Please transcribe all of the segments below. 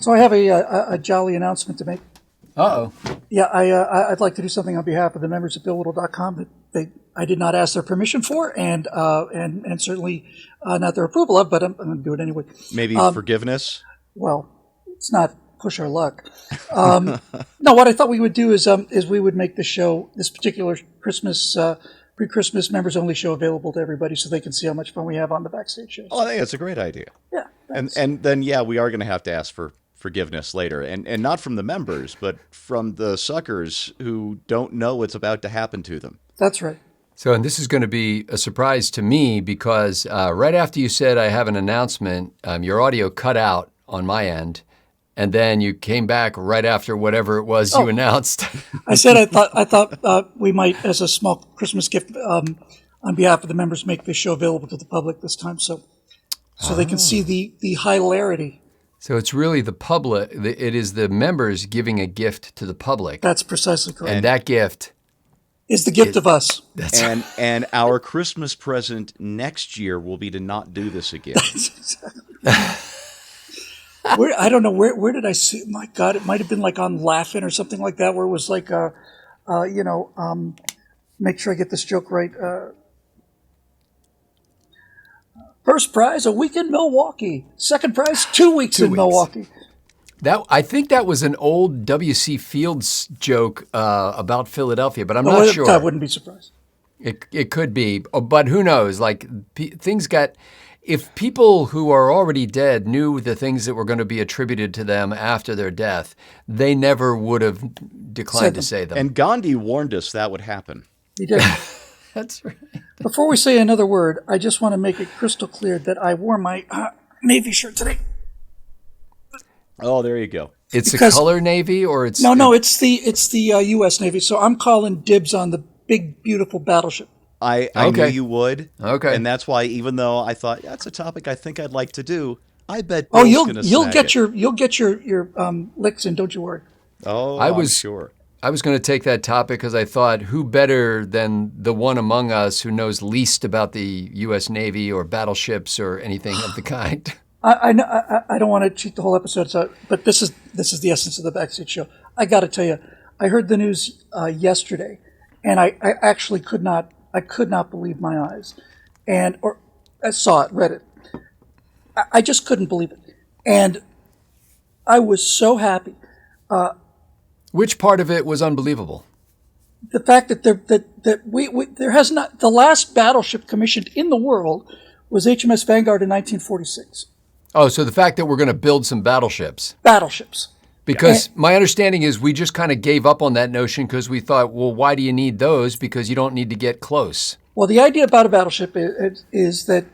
So I have a jolly announcement to make. Uh-oh. Yeah, I'd like to do something on behalf of the members of BillWhittle.com that I did not ask their permission for, and certainly not their approval of, but I'm going to do it anyway. Maybe forgiveness? Well, it's not push our luck. No, what I thought we would do is we would make the show, this particular Christmas, pre-Christmas members-only show, available to everybody so they can see how much fun we have on the Backstage shows. Oh, I think that's a great idea. Yeah. And then, we are going to have to ask for forgiveness later, and not from the members, but from the suckers who don't know what's about to happen to them. That's right. So, and this is going to be a surprise to me because right after you said I have an announcement, your audio cut out on my end, and then you came back right after whatever it was you announced. I said I thought we might, as a small Christmas gift, on behalf of the members, make this show available to the public this time, so they can see the hilarity. So it's really the public. It is the members giving a gift to the public. That's precisely correct. And that gift is the gift of us. That's and our Christmas present next year will be to not do this again. I don't know where did I see? My God, it might have been like on Laughing or something like that, where it was like make sure I get this joke right. First prize, a week in Milwaukee. Second prize, 2 weeks in Milwaukee. I think that was an old W.C. Fields joke about Philadelphia, but I'm not sure. I wouldn't be surprised. It could be, but who knows? Like things got. If people who are already dead knew the things that were going to be attributed to them after their death, they never would have declined to say them. And Gandhi warned us that would happen. He did. That's right. Before we say another word, I just want to make it crystal clear that I wore my Navy shirt today. Oh, there you go. It's a color Navy, or it's no. It's the U.S. Navy. So I'm calling dibs on the big, beautiful Battleship. I knew you would. Okay. And that's why, even though I thought that's a topic I think I'd like to do, I bet Bill's you'll get your licks in. Don't you worry. Oh, I'm sure. I was going to take that topic because I thought, who better than the one among us who knows least about the U.S. Navy or battleships or anything of the kind? I don't want to cheat the whole episode, but this is the essence of the Backstage show. I got to tell you, I heard the news yesterday, and I actually could not believe my eyes, or I saw it, read it. I just couldn't believe it, and I was so happy. Which part of it was unbelievable? The fact that there has not, the last battleship commissioned in the world was HMS Vanguard in 1946. Oh, so the fact that we're going to build some battleships. Battleships. Because my understanding is we just kind of gave up on that notion because we thought, well, why do you need those? Because you don't need to get close. Well, the idea about a battleship is that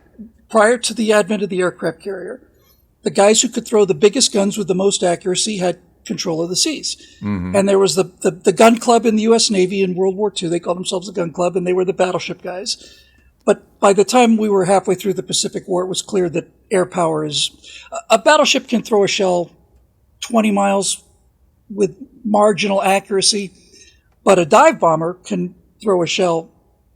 prior to the advent of the aircraft carrier, the guys who could throw the biggest guns with the most accuracy had control of the seas. Mm-hmm. And there was the gun club in the U.S. Navy in World War II. They called themselves the gun club, and they were the battleship guys. But by the time we were halfway through the Pacific War, it was clear that air power is... A battleship can throw a shell 20 miles with marginal accuracy, but a dive bomber can throw a shell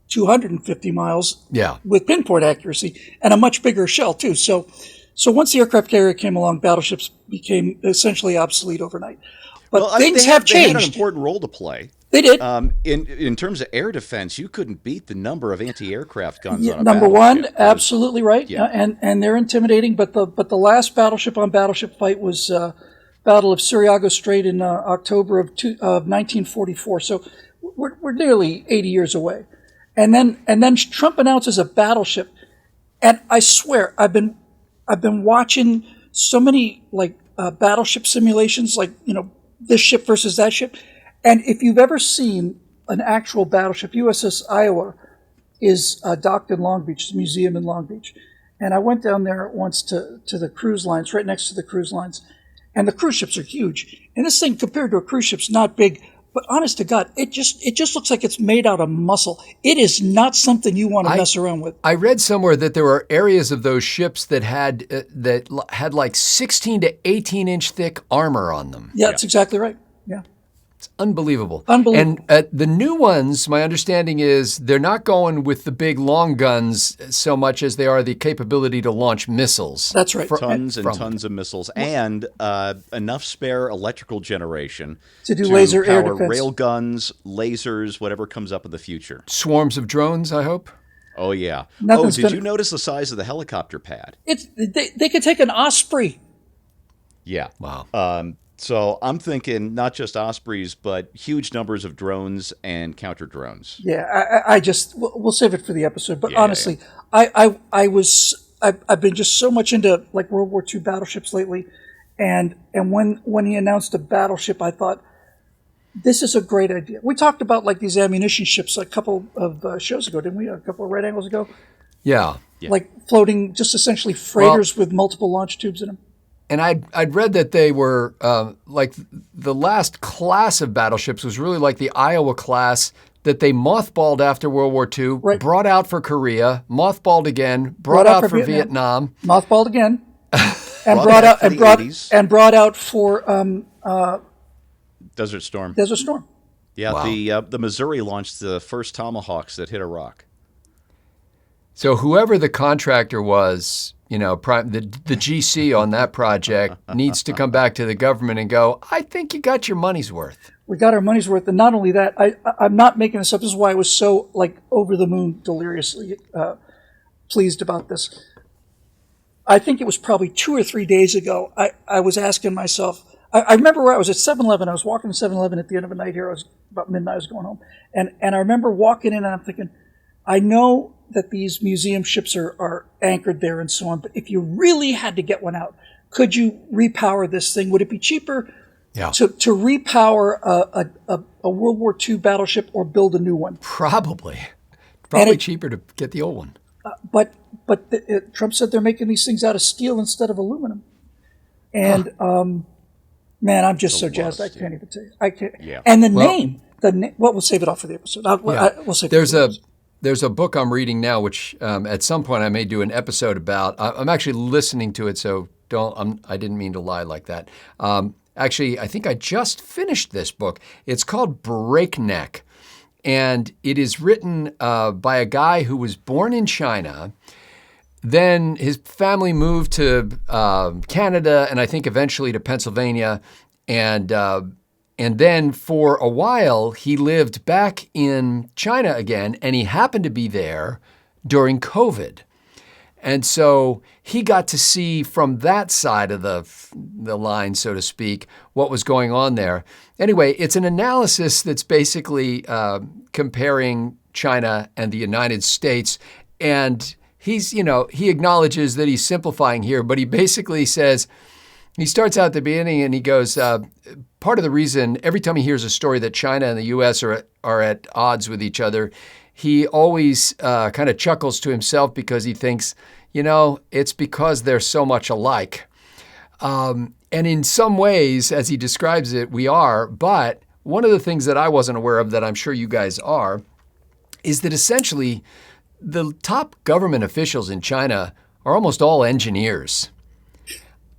250 miles with pinpoint accuracy, and a much bigger shell, too. So once the aircraft carrier came along, battleships became essentially obsolete overnight. But things have changed. They had an important role to play. They did. In terms of air defense, you couldn't beat the number of anti-aircraft guns on a number battleship. one, absolutely right. Yeah. And they're intimidating. But the last battleship on battleship fight was Battle of Suriago Strait in October of 1944. So we're nearly 80 years away. And then Trump announces a battleship, and I swear I've been watching so many battleship simulations, this ship versus that ship. And if you've ever seen an actual battleship, USS Iowa is docked in Long Beach, the museum in Long Beach. And I went down there once to the cruise lines, right next to the cruise lines. And the cruise ships are huge. And this thing, compared to a cruise ship's not big, but honest to God, it just looks like it's made out of muscle. It is not something you want to mess around with. I read somewhere that there were areas of those ships that had like 16 to 18 inch thick armor on them. Yeah, that's exactly right. Yeah. It's unbelievable. Unbelievable. And the new ones, my understanding is they're not going with the big long guns so much as they are the capability to launch missiles. That's right. Tons and tons of missiles and enough spare electrical generation to do laser power air defense. Rail guns, lasers, whatever comes up in the future. Swarms of drones, I hope. Oh, yeah. Nothing's did you notice the size of the helicopter pad? They could take an Osprey. Yeah. Wow. So I'm thinking not just Ospreys, but huge numbers of drones and counter drones. Yeah, we'll save it for the episode. But Yeah, honestly, I've been just so much into like World War II battleships lately, and when he announced a battleship, I thought this is a great idea. We talked about like these ammunition ships a couple of shows ago, didn't we? A couple of right angles ago. Yeah. Like floating, just essentially freighters with multiple launch tubes in them. And I'd read that they were like the last class of battleships was really like the Iowa class that they mothballed after World War II, right. Brought out for Korea, mothballed again, brought out for Vietnam, mothballed again, and brought out for Desert Storm. Desert Storm. Yeah, wow. The Missouri launched the first Tomahawks that hit Iraq. So whoever the contractor was, the GC on that project needs to come back to the government and go, I think you got your money's worth. We got our money's worth. And not only that, I'm not making this up. This is why I was so like over the moon deliriously pleased about this. I think it was probably 2 or 3 days ago. I was asking myself, I remember where I was at 7-Eleven. I was walking to 7-Eleven at the end of a night here. I was about midnight. I was going home. And I remember walking in and I'm thinking, I know that these museum ships are anchored there and so on, but if you really had to get one out, could you repower this thing? Would it be cheaper to repower a World War II battleship or build a new one? Probably cheaper to get the old one. But Trump said they're making these things out of steel instead of aluminum. And man, I'm just so jazzed. I can't even tell you. I can't. Yeah. And the name. Well, we'll save it off for the episode. We'll save it. There's a book I'm reading now, which at some point I may do an episode about. I'm actually listening to it, so I didn't mean to lie like that. Actually, I think I just finished this book. It's called Breakneck, and it is written by a guy who was born in China. Then his family moved to Canada, and I think eventually to Pennsylvania, and then for a while, he lived back in China again, and he happened to be there during COVID. And so he got to see from that side of the line, so to speak, what was going on there. Anyway, it's an analysis that's basically comparing China and the United States. And he acknowledges that he's simplifying here, but he basically says, he starts out at the beginning and he goes, part of the reason every time he hears a story that China and the U.S. are at odds with each other, he always kind of chuckles to himself because he thinks, it's because they're so much alike. And in some ways, as he describes it, we are. But one of the things that I wasn't aware of that I'm sure you guys are is that essentially the top government officials in China are almost all engineers.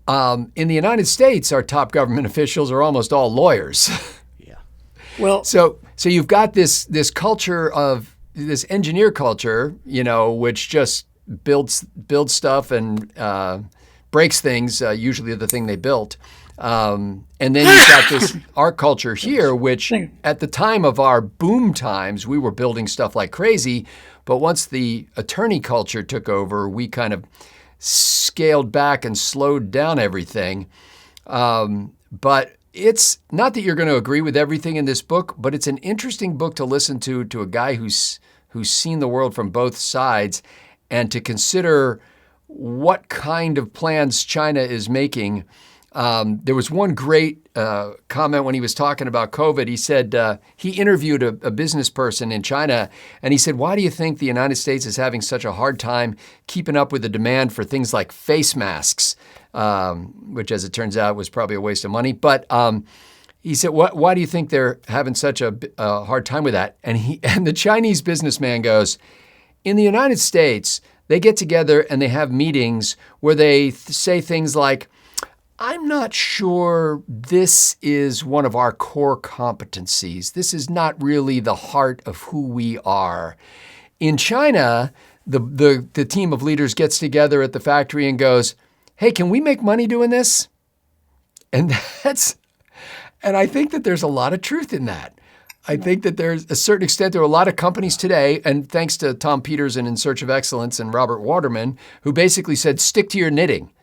In the United States, our top government officials are almost all lawyers. Yeah. Well, so you've got this culture of this engineer culture, which just builds stuff and breaks things, usually the thing they built. And then you've got this art culture here, which at the time of our boom times, we were building stuff like crazy. But once the attorney culture took over, we kind of scaled back and slowed down everything. But it's not that you're going to agree with everything in this book, but it's an interesting book to listen to a guy who's seen the world from both sides and to consider what kind of plans China is making. There was one great comment when he was talking about COVID. He said he interviewed a business person in China, and he said, why do you think the United States is having such a hard time keeping up with the demand for things like face masks, which, as it turns out, was probably a waste of money. But he said, why do you think they're having such a hard time with that? And the Chinese businessman goes, in the United States, they get together and they have meetings where they say things like, I'm not sure this is one of our core competencies. This is not really the heart of who we are. In China, the team of leaders gets together at the factory and goes, hey, can we make money doing this? And I think that there's a lot of truth in that. I think that there's a certain extent, there are a lot of companies today, and thanks to Tom Peters and In Search of Excellence and Robert Waterman, who basically said, stick to your knitting.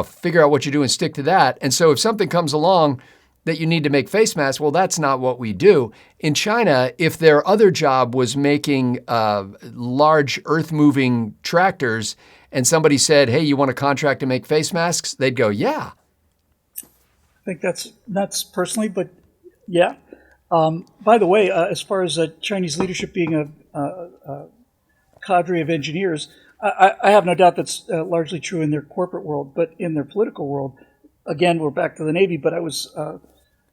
Figure out what you do and stick to that. And so if something comes along that you need to make face masks, well, that's not what we do. In China, if their other job was making large earth-moving tractors and somebody said, hey, you want a contract to make face masks? They'd go, yeah. I think that's nuts personally, but yeah. By the way, as far as Chinese leadership being a cadre of engineers, I have no doubt that's largely true in their corporate world, but in their political world, again, we're back to the Navy, but I was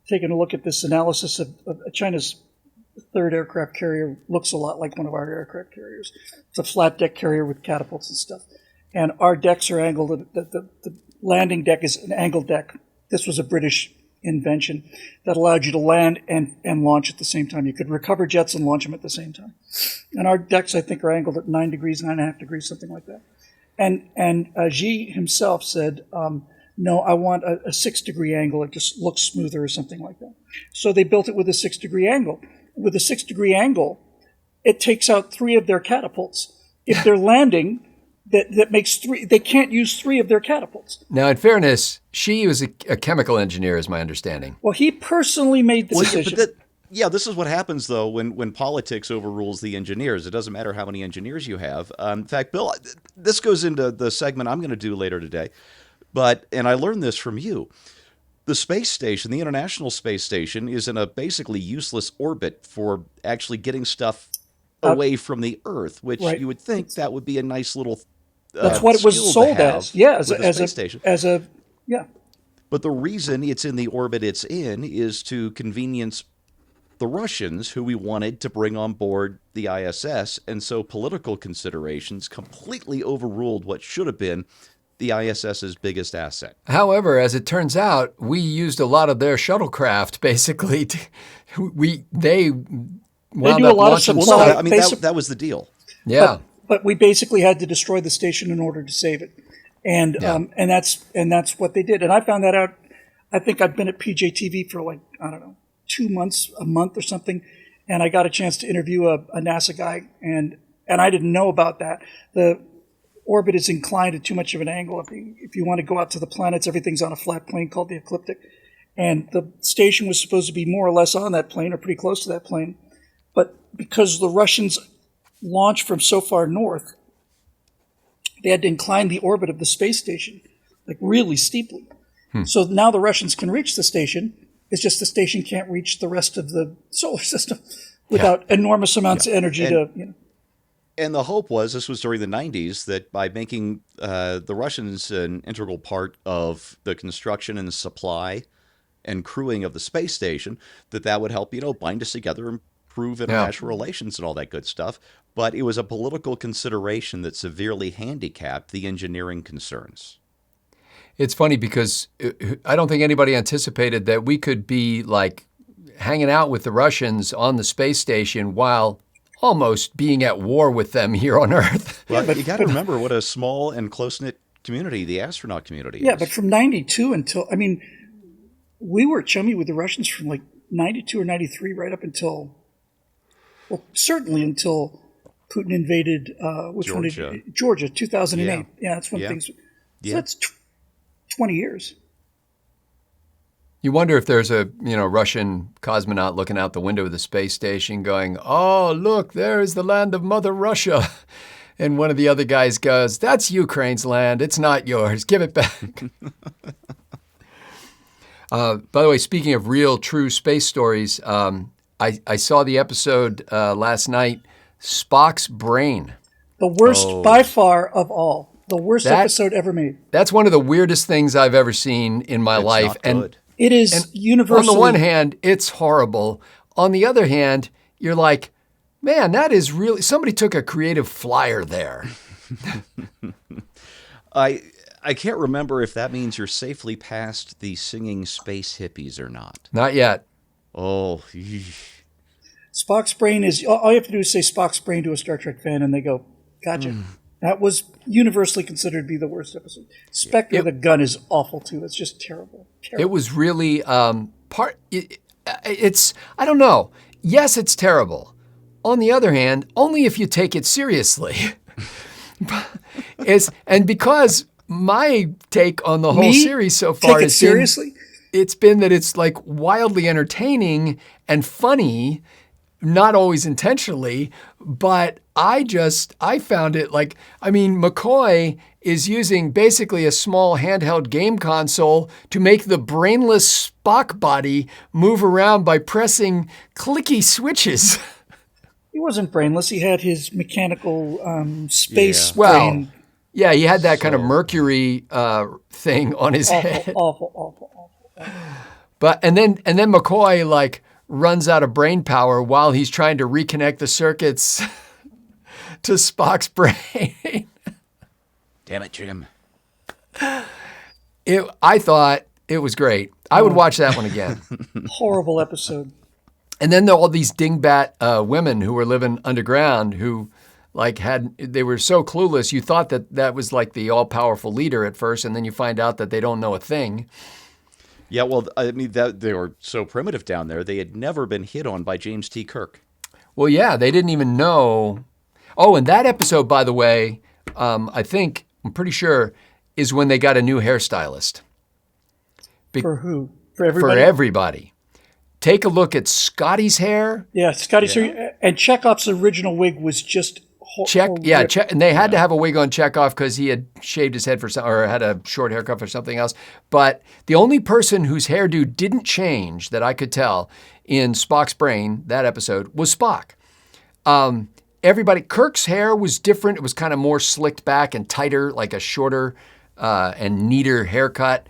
taking a look at this analysis of China's third aircraft carrier. Looks a lot like one of our aircraft carriers. It's a flat deck carrier with catapults and stuff. And our decks are angled. The landing deck is an angled deck. This was a British invention that allowed you to land and launch at the same time. You could recover jets and launch them at the same time. And our decks, I think, are angled at 9 degrees, 9.5 degrees, something like that. And Xi himself said, no, I want a 6-degree angle. It just looks smoother or something like that. So they built it with a 6-degree angle. With a 6-degree angle, it takes out 3 of their catapults. If they're landing, that makes 3. They can't use 3 of their catapults. Now, in fairness, Xi was a chemical engineer, is my understanding. Well, he personally made the decision. This is what happens, though, when politics overrules the engineers. It doesn't matter how many engineers you have. In fact, Bill, this goes into the segment I'm going to do later today. And I learned this from you. The space station, the International Space Station, is in a basically useless orbit for actually getting stuff away from the Earth, which you would think that would be a nice little that's what it was sold as. Yeah, as a space station. Yeah. But the reason it's in the orbit it's in is to convenience the Russians, who we wanted to bring on board the ISS, and so political considerations completely overruled what should have been the ISS's biggest asset. However, as it turns out, we used a lot of their shuttlecraft, basically. They wound up launching stuff. I mean, that was the deal. Yeah. But we basically had to destroy the station in order to save it. And that's what they did. And I found that out. I think I'd been at PJTV for 2 months, a month or something, and I got a chance to interview a NASA guy, and I didn't know about that. The orbit is inclined at too much of an angle. If you want to go out to the planets, everything's on a flat plane called the ecliptic, and the station was supposed to be more or less on that plane or pretty close to that plane, but because the Russians launched from so far north, they had to incline the orbit of the space station really steeply. So now the Russians can reach the station. It's just the station can't reach the rest of the solar system without enormous amounts of energy And the hope was, this was during the 90s, that by making the Russians an integral part of the construction and supply and crewing of the space station, that would help, bind us together and improve international relations and all that good stuff. But it was a political consideration that severely handicapped the engineering concerns. It's funny because I don't think anybody anticipated that we could be hanging out with the Russians on the space station while almost being at war with them here on Earth. Well, but you got to remember what a small and close-knit community the astronaut community is. Yeah, but from 92 until, we were chummy with the Russians from 92 or 93 right up until, certainly until Putin invaded Georgia, 2008. Yeah, that's when things. So that's 20 years. You wonder if there's a Russian cosmonaut looking out the window of the space station going, "Oh, look, there is the land of Mother Russia," and one of the other guys goes, "That's Ukraine's land. It's not yours. Give it back." By the way, speaking of real, true space stories, I saw the episode last night, Spock's Brain. The worst by far of all. The worst episode ever made. That's one of the weirdest things I've ever seen in my life. And it is universally. On the one hand, it's horrible. On the other hand, you're like, man, that is really, somebody took a creative flyer there. I can't remember if that means you're safely past the singing space hippies or not. Not yet. Oh, eesh. Spock's brain is, all you have to do is say Spock's brain to a Star Trek fan, and they go, gotcha. That was universally considered to be the worst episode. Spectre the gun is awful, too. It's just terrible. It was really, it's, I don't know. Yes, it's terrible. On the other hand, only if you take it seriously. And because my take on the whole series so far take it seriously? It's been that it's like wildly entertaining and funny, not always intentionally, but I found it like, I mean, McCoy is using basically a small handheld game console to make the brainless Spock body move around by pressing clicky switches. He wasn't brainless. He had his mechanical space Well, brain. Yeah, he had that kind of mercury thing on his head. Awful. But and then McCoy like runs out of brain power while he's trying to reconnect the circuits to Spock's brain. Damn it, Jim. I thought it was great. I would watch that one again. Horrible episode. And then there were all these dingbat women who were living underground who they were so clueless. You thought that was like the all-powerful leader at first, and then you find out that they don't know a thing. Yeah, well, I mean, they were so primitive down there, they had never been hit on by James T. Kirk. Well, yeah, they didn't even know. Oh, and that episode, by the way, I'm pretty sure, is when they got a new hairstylist. For who? For everybody? For everybody. Take a look at Scotty's hair. Yeah, Scotty's hair. And Chekhov's original wig was just and they had to have a wig on Chekhov because he had shaved his head or had a short haircut for something else. But the only person whose hairdo didn't change that I could tell in Spock's brain, that episode, was Spock. Kirk's hair was different. It was kind of more slicked back and tighter, like a shorter and neater haircut.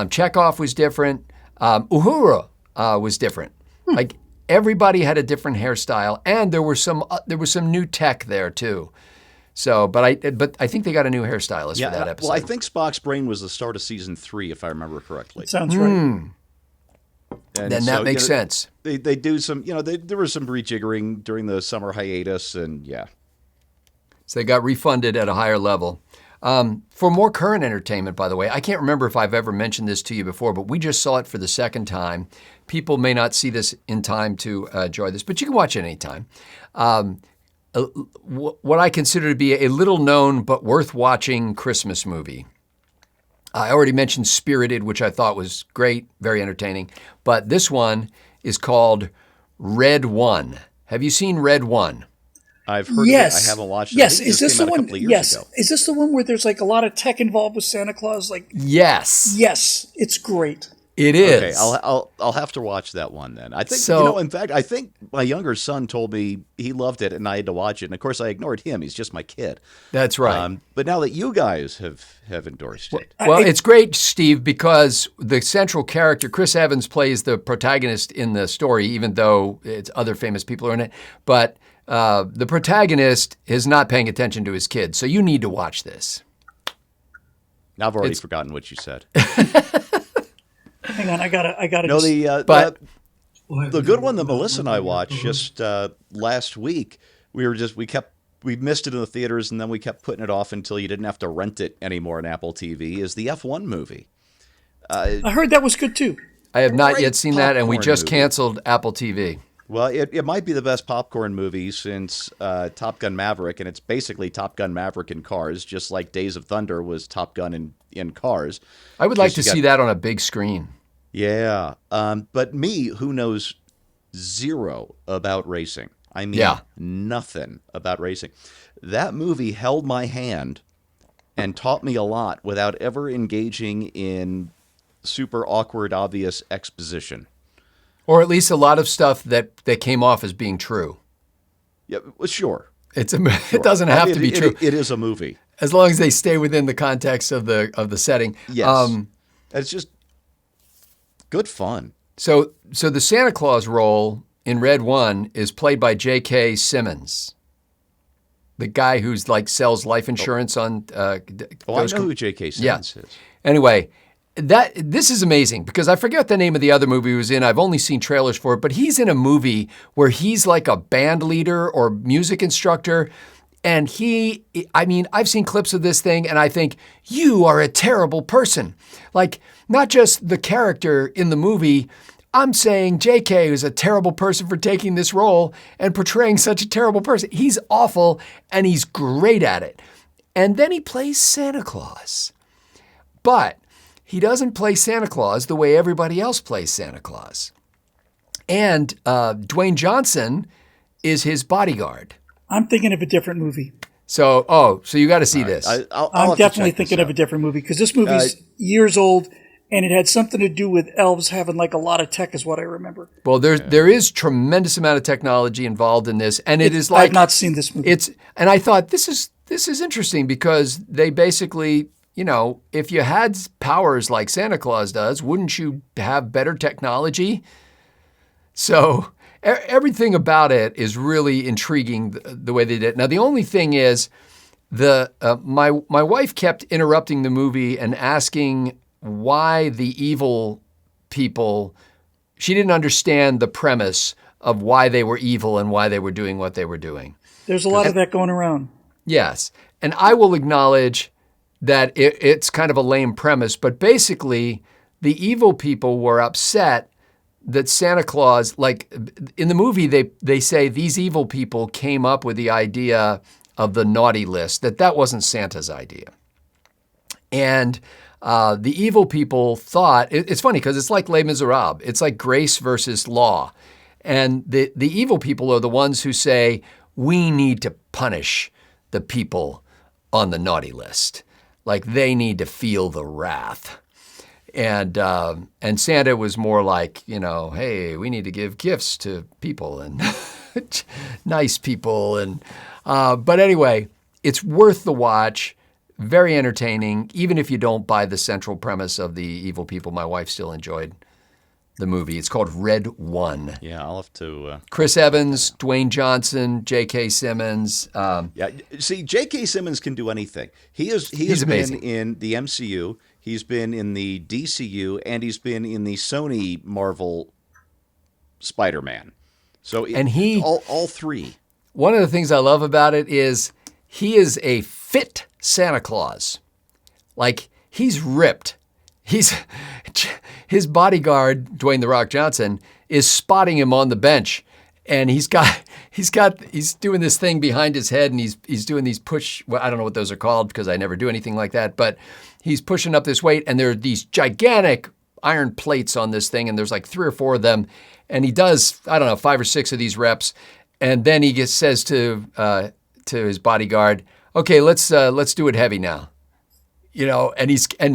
Chekhov was different. Uhura was different. Like everybody had a different hairstyle, and there was some new tech there too. So, but I think they got a new hairstylist for that episode. Well, I think Spock's brain was the start of season 3, if I remember correctly. That sounds right. And then that makes sense. They do some, there was some rejiggering during the summer hiatus, and yeah. So they got refunded at a higher level. For more current entertainment, by the way, I can't remember if I've ever mentioned this to you before, but we just saw it for the second time. People may not see this in time to enjoy this, but you can watch it anytime. What I consider to be a little-known but worth-watching Christmas movie. I already mentioned Spirited, which I thought was great, very entertaining. But this one is called Red One. Have you seen Red One? I've heard of it. I haven't watched it. Yes, is this the one? Yes, is this the one where there's like a lot of tech involved with Santa Claus? Like yes, it's great. It is. Okay, I'll have to watch that one then. I think so. In fact, I think my younger son told me he loved it, and I had to watch it. And of course, I ignored him. He's just my kid. That's right. But now that you guys have endorsed it, well, it's great, Steve, because the central character, Chris Evans, plays the protagonist in the story, even though it's other famous people are in it. But the protagonist is not paying attention to his kids, so you need to watch this. Now I've already forgotten what you said. Hang on, I gotta. No, the good one that Melissa and I watched just last week. We missed it in the theaters, and then we kept putting it off until you didn't have to rent it anymore on Apple TV. Is the F1 movie? I heard that was good too. I have not yet seen that, and we just canceled Apple TV. Well, it might be the best popcorn movie since Top Gun Maverick, and it's basically Top Gun Maverick in cars, just like Days of Thunder was Top Gun in cars. I would like to see that on a big screen. Yeah, but me, who knows zero about racing, I mean nothing about racing, that movie held my hand and taught me a lot without ever engaging in super awkward, obvious exposition. Or at least a lot of stuff that came off as being true. Yeah, well, sure. It doesn't have to be true. It is a movie. As long as they stay within the context of the setting. Yes. It's just good fun. So the Santa Claus role in Red One is played by J.K. Simmons. the guy who's like sells life insurance on. I know who J.K. Simmons is. Anyway, this is amazing because I forget the name of the other movie he was in. I've only seen trailers for it, but he's in a movie where he's like a band leader or music instructor. And I've seen clips of this thing and I think, you are a terrible person. Like, not just the character in the movie, I'm saying JK is a terrible person for taking this role and portraying such a terrible person. He's awful and he's great at it. And then he plays Santa Claus. But he doesn't play Santa Claus the way everybody else plays Santa Claus. And Dwayne Johnson is his bodyguard. I'm thinking of a different movie. So you got to see this. I'm definitely thinking of a different movie because this movie's years old. And it had something to do with elves having like a lot of tech is what I remember. Well, there is tremendous amount of technology involved in this. And it is like... I've not seen this movie. And I thought, this is interesting because they basically, if you had powers like Santa Claus does, wouldn't you have better technology? So everything about it is really intriguing the way they did it. Now, the only thing is my wife kept interrupting the movie and asking why the evil people, she didn't understand the premise of why they were evil and why they were doing what they were doing. There's a lot of that going around. Yes. And I will acknowledge that it's kind of a lame premise, but basically the evil people were upset that Santa Claus, like in the movie, they say these evil people came up with the idea of the naughty list, that wasn't Santa's idea. And the evil people thought, it's funny because it's like Les Miserables. It's like grace versus law. And the evil people are the ones who say, we need to punish the people on the naughty list. Like they need to feel the wrath. And Santa was more like, hey, we need to give gifts to people and nice people. And but anyway, it's worth the watch. Very entertaining, even if you don't buy the central premise of the evil people. My wife still enjoyed the movie. It's called Red One. Yeah, I'll have to... Chris Evans, Dwayne Johnson, J.K. Simmons. See, J.K. Simmons can do anything. He's amazing. Been in the MCU, he's been in the DCU, and he's been in the Sony Marvel Spider-Man. So all three. One of the things I love about it is he is a fit Santa Claus. Like, he's ripped. His bodyguard, Dwayne "The Rock" Johnson, is spotting him on the bench. And he's doing this thing behind his head and he's doing these I don't know what those are called because I never do anything like that, but he's pushing up this weight and there are these gigantic iron plates on this thing and there's like 3 or 4 of them. And he does, 5 or 6 of these reps. And then he says to his bodyguard, okay, let's do it heavy now. And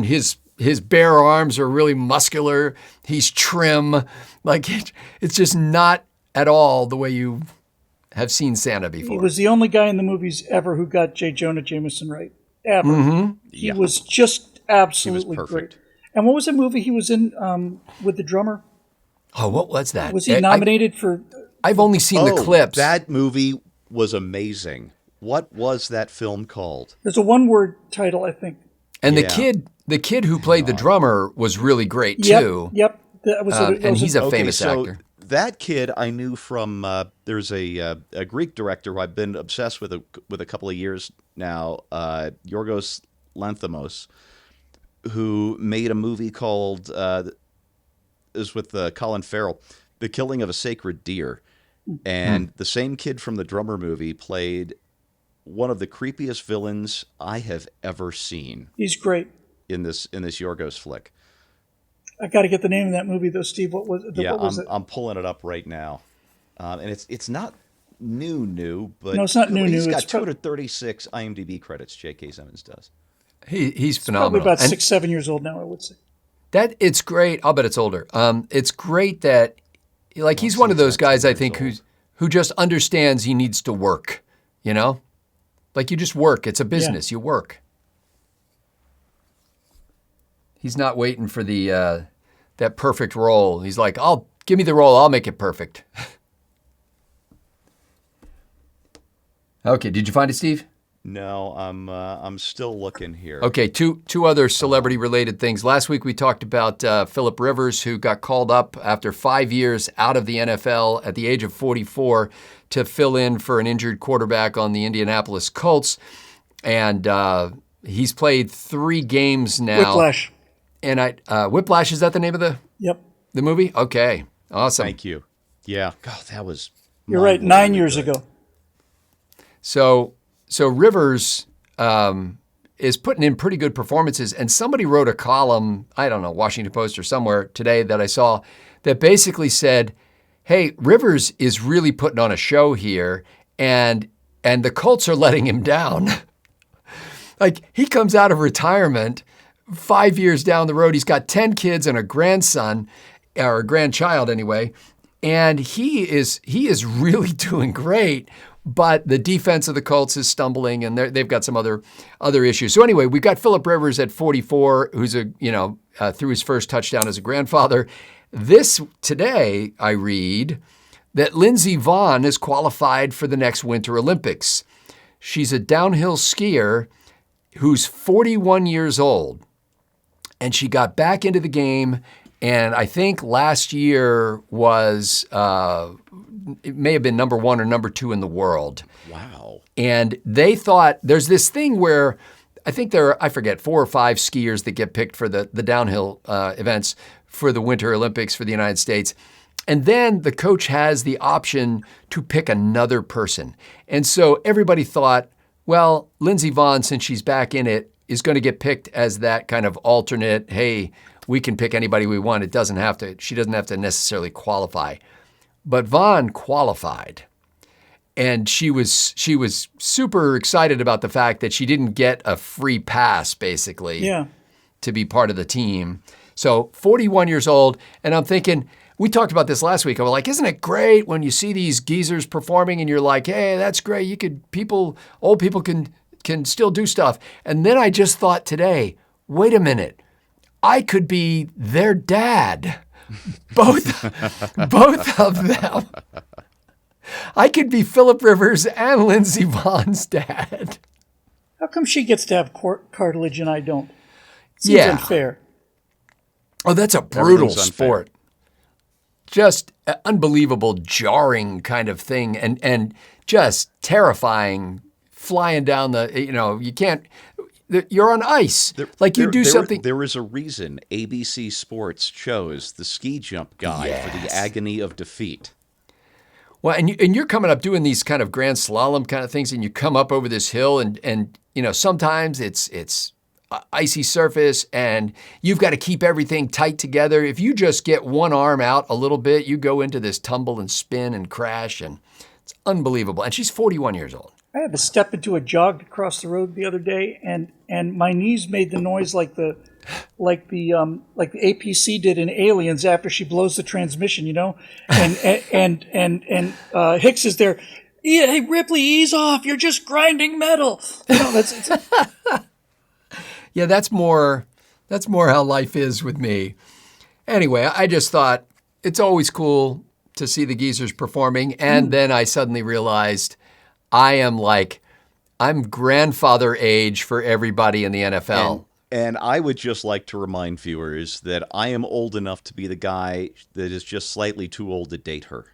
his bare arms are really muscular. He's trim. Like it's just not at all the way you have seen Santa before. He was the only guy in the movies ever who got J. Jonah Jameson right. Ever. Mm-hmm. He was just absolutely great. And what was the movie he was in with the drummer? Oh, what was that? Was he nominated for? I've only seen the clips. That movie was amazing. What was that film called? There's a one-word title, I think. And the kid who played the drummer was really great too. Yep. And he's a famous actor. That kid I knew from. There's a Greek director who I've been obsessed with a couple of years now, Yorgos Lanthimos, who made a movie called is with Colin Farrell, The Killing of a Sacred Deer, and the same kid from the Drummer movie played one of the creepiest villains I have ever seen. He's great in this Yorgos flick. I got to get the name of that movie though, Steve. What was it? I'm pulling it up right now, and it's not new, but no, it's not new. He's got 236 IMDb credits. J.K. Simmons does. He's phenomenal. Probably about 6-7 years old now, I would say. That it's great. I'll bet it's older. It's great that he's one of those guys I think who just understands he needs to work. Like you just work. It's a business. You work. He's not waiting for the that perfect role. He's like, give me the role. I'll make it perfect. Okay, did you find it, Steve? No, I'm still looking here. Okay, two other celebrity-related things. Last week we talked about Phillip Rivers, who got called up after 5 years out of the NFL at the age of 44 to fill in for an injured quarterback on the Indianapolis Colts. And he's played 3 games now. Whiplash. And Whiplash, is that the name of the movie? Okay, awesome. Thank you. Yeah, God, that was. You're right. 9 years ago. So Rivers is putting in pretty good performances. And somebody wrote a column, I don't know, Washington Post or somewhere today that I saw, that basically said, hey, Rivers is really putting on a show here, and the Colts are letting him down. Like, he comes out of retirement 5 years down the road. He's got 10 kids and a grandson, or a grandchild anyway, and he is really doing great. But the defense of the Colts is stumbling, and they've got some other issues. So anyway, we've got Phillip Rivers at 44, who's threw his first touchdown as a grandfather. Today, I read that Lindsey Vonn is qualified for the next Winter Olympics. She's a downhill skier who's 41 years old, and she got back into the game. And I think last year was, it may have been number 1 or number 2 in the world. Wow. And they thought, there's this thing where I think there are, I forget, 4 or 5 skiers that get picked for the downhill events for the Winter Olympics for the United States. And then the coach has the option to pick another person. And so everybody thought, well, Lindsey Vonn, since she's back in it, is going to get picked as that kind of alternate, hey, we can pick anybody we want. She doesn't have to necessarily qualify. But Vonn qualified. And she was super excited about the fact that she didn't get a free pass, basically, to be part of the team. So 41 years old, and I'm thinking, we talked about this last week. I was like, isn't it great when you see these geezers performing and you're like, hey, that's great. Old people can still do stuff. And then I just thought today, wait a minute. I could be their dad. Both of them. I could be Phillip Rivers and Lindsey Vonn's dad. How come she gets to have cartilage and I don't? Seems unfair. Oh, that's a brutal sport. Just unbelievable, jarring kind of thing, and just terrifying. Flying down you can't. You're on ice. Something. There is a reason ABC Sports chose the ski jump guy for the agony of defeat. Well, and you're coming up doing these kind of grand slalom kind of things, and you come up over this hill, and sometimes it's icy surface, and you've got to keep everything tight together. If you just get one arm out a little bit, you go into this tumble and spin and crash, and it's unbelievable. And she's 41 years old. I had to step into a jog across the road the other day, and my knees made the noise like the APC did in Aliens after she blows the transmission, and Hicks is there. Hey Ripley, ease off! You're just grinding metal. Yeah, that's more how life is with me. Anyway, I just thought it's always cool to see the geezers performing, and then I suddenly realized I'm grandfather age for everybody in the NFL. And I would just like to remind viewers that I am old enough to be the guy that is just slightly too old to date her.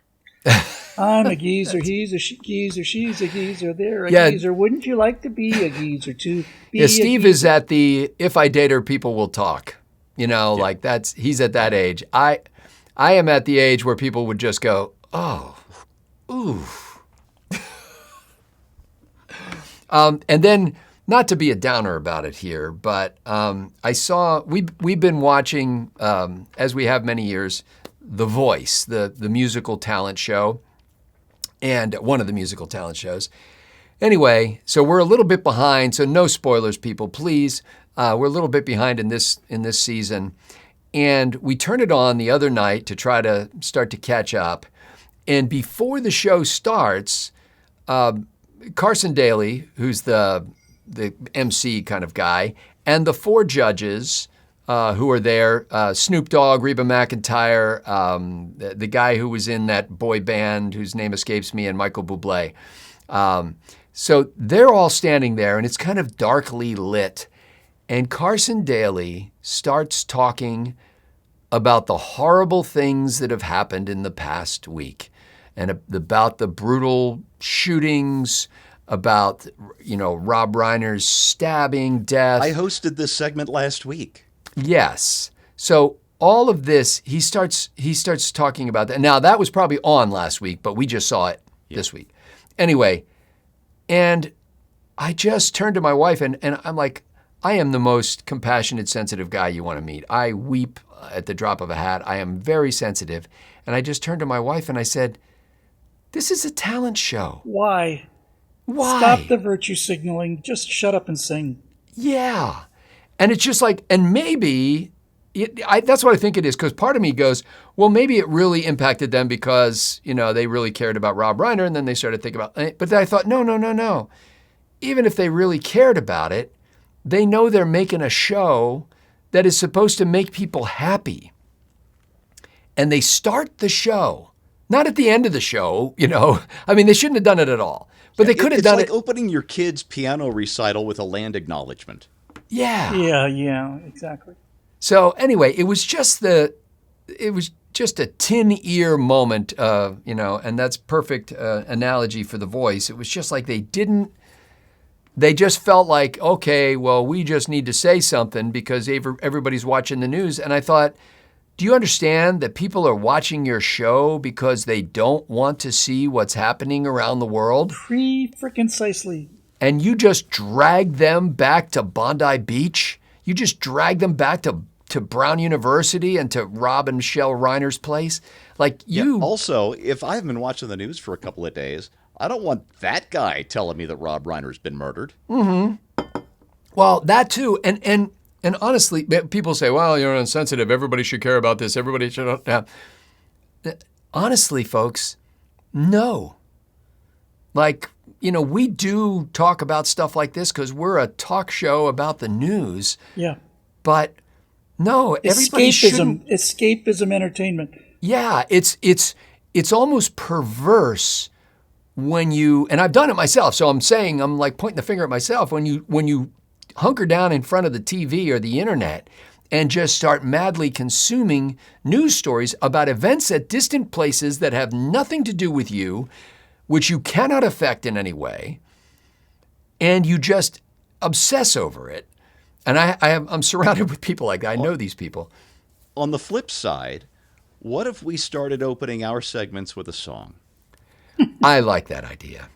I'm a geezer, he's a geezer, she's a geezer, they're a geezer. Wouldn't you like to be a geezer too? Steve is at the if I date her, people will talk. He's at that age. I am at the age where people would just go, oh, ooh. And then, not to be a downer about it here, but I saw we've been watching, as we have many years, The Voice, the musical talent show, and one of the musical talent shows. Anyway, so we're a little bit behind. So no spoilers, people, please. We're a little bit behind in this season, and we turned it on the other night to try to start to catch up. And before the show starts, Carson Daly, who's the MC kind of guy, and the 4 judges who are there, Snoop Dogg, Reba McEntire, the guy who was in that boy band whose name escapes me, and Michael Bublé. So they're all standing there, and it's kind of darkly lit. And Carson Daly starts talking about the horrible things that have happened in the past week, and about the brutal shootings, about, Rob Reiner's stabbing, death. I hosted this segment last week. Yes. So all of this, he starts talking about that. Now, that was probably on last week, but we just saw it this week. Anyway, and I just turned to my wife, and I'm like, I am the most compassionate, sensitive guy you want to meet. I weep at the drop of a hat. I am very sensitive. And I just turned to my wife and I said, this is a talent show. Why? Stop the virtue signaling. Just shut up and sing. Yeah. And it's just like, and maybe, that's what I think it is, because part of me goes, well, maybe it really impacted them because, they really cared about Rob Reiner, and then they started thinking about, but then I thought, no. Even if they really cared about it, they know they're making a show that is supposed to make people happy. And they start the show, not at the end of the show, I mean, they shouldn't have done it at all. But they could have done it. It's like opening your kid's piano recital with a land acknowledgement. Yeah. Yeah, exactly. So anyway, it was just a tin ear moment, and that's perfect analogy for The Voice. It was just like they just felt like, okay, well, we just need to say something because everybody's watching the news. And I thought, do you understand that people are watching your show because they don't want to see what's happening around the world? Precisely. And you just drag them back to Bondi Beach? You just drag them back to Brown University and to Rob and Michelle Reiner's place? Like you. Yeah, also, if I haven't been watching the news for a couple of days, I don't want that guy telling me that Rob Reiner's been murdered. Mm-hmm. Well, that too. And honestly, people say, well, you're insensitive. Everybody should care about this. Everybody should have. Honestly, folks, no. Like, we do talk about stuff like this because we're a talk show about the news. Yeah. But no, everybody shouldn't. Escapism entertainment. Yeah, it's almost perverse when you, and I've done it myself, so I'm like pointing the finger at myself, when you hunker down in front of the TV or the internet and just start madly consuming news stories about events at distant places that have nothing to do with you, which you cannot affect in any way, and you just obsess over it. And I'm surrounded with people like that. I know these people. On the flip side, what if we started opening our segments with a song? I like that idea.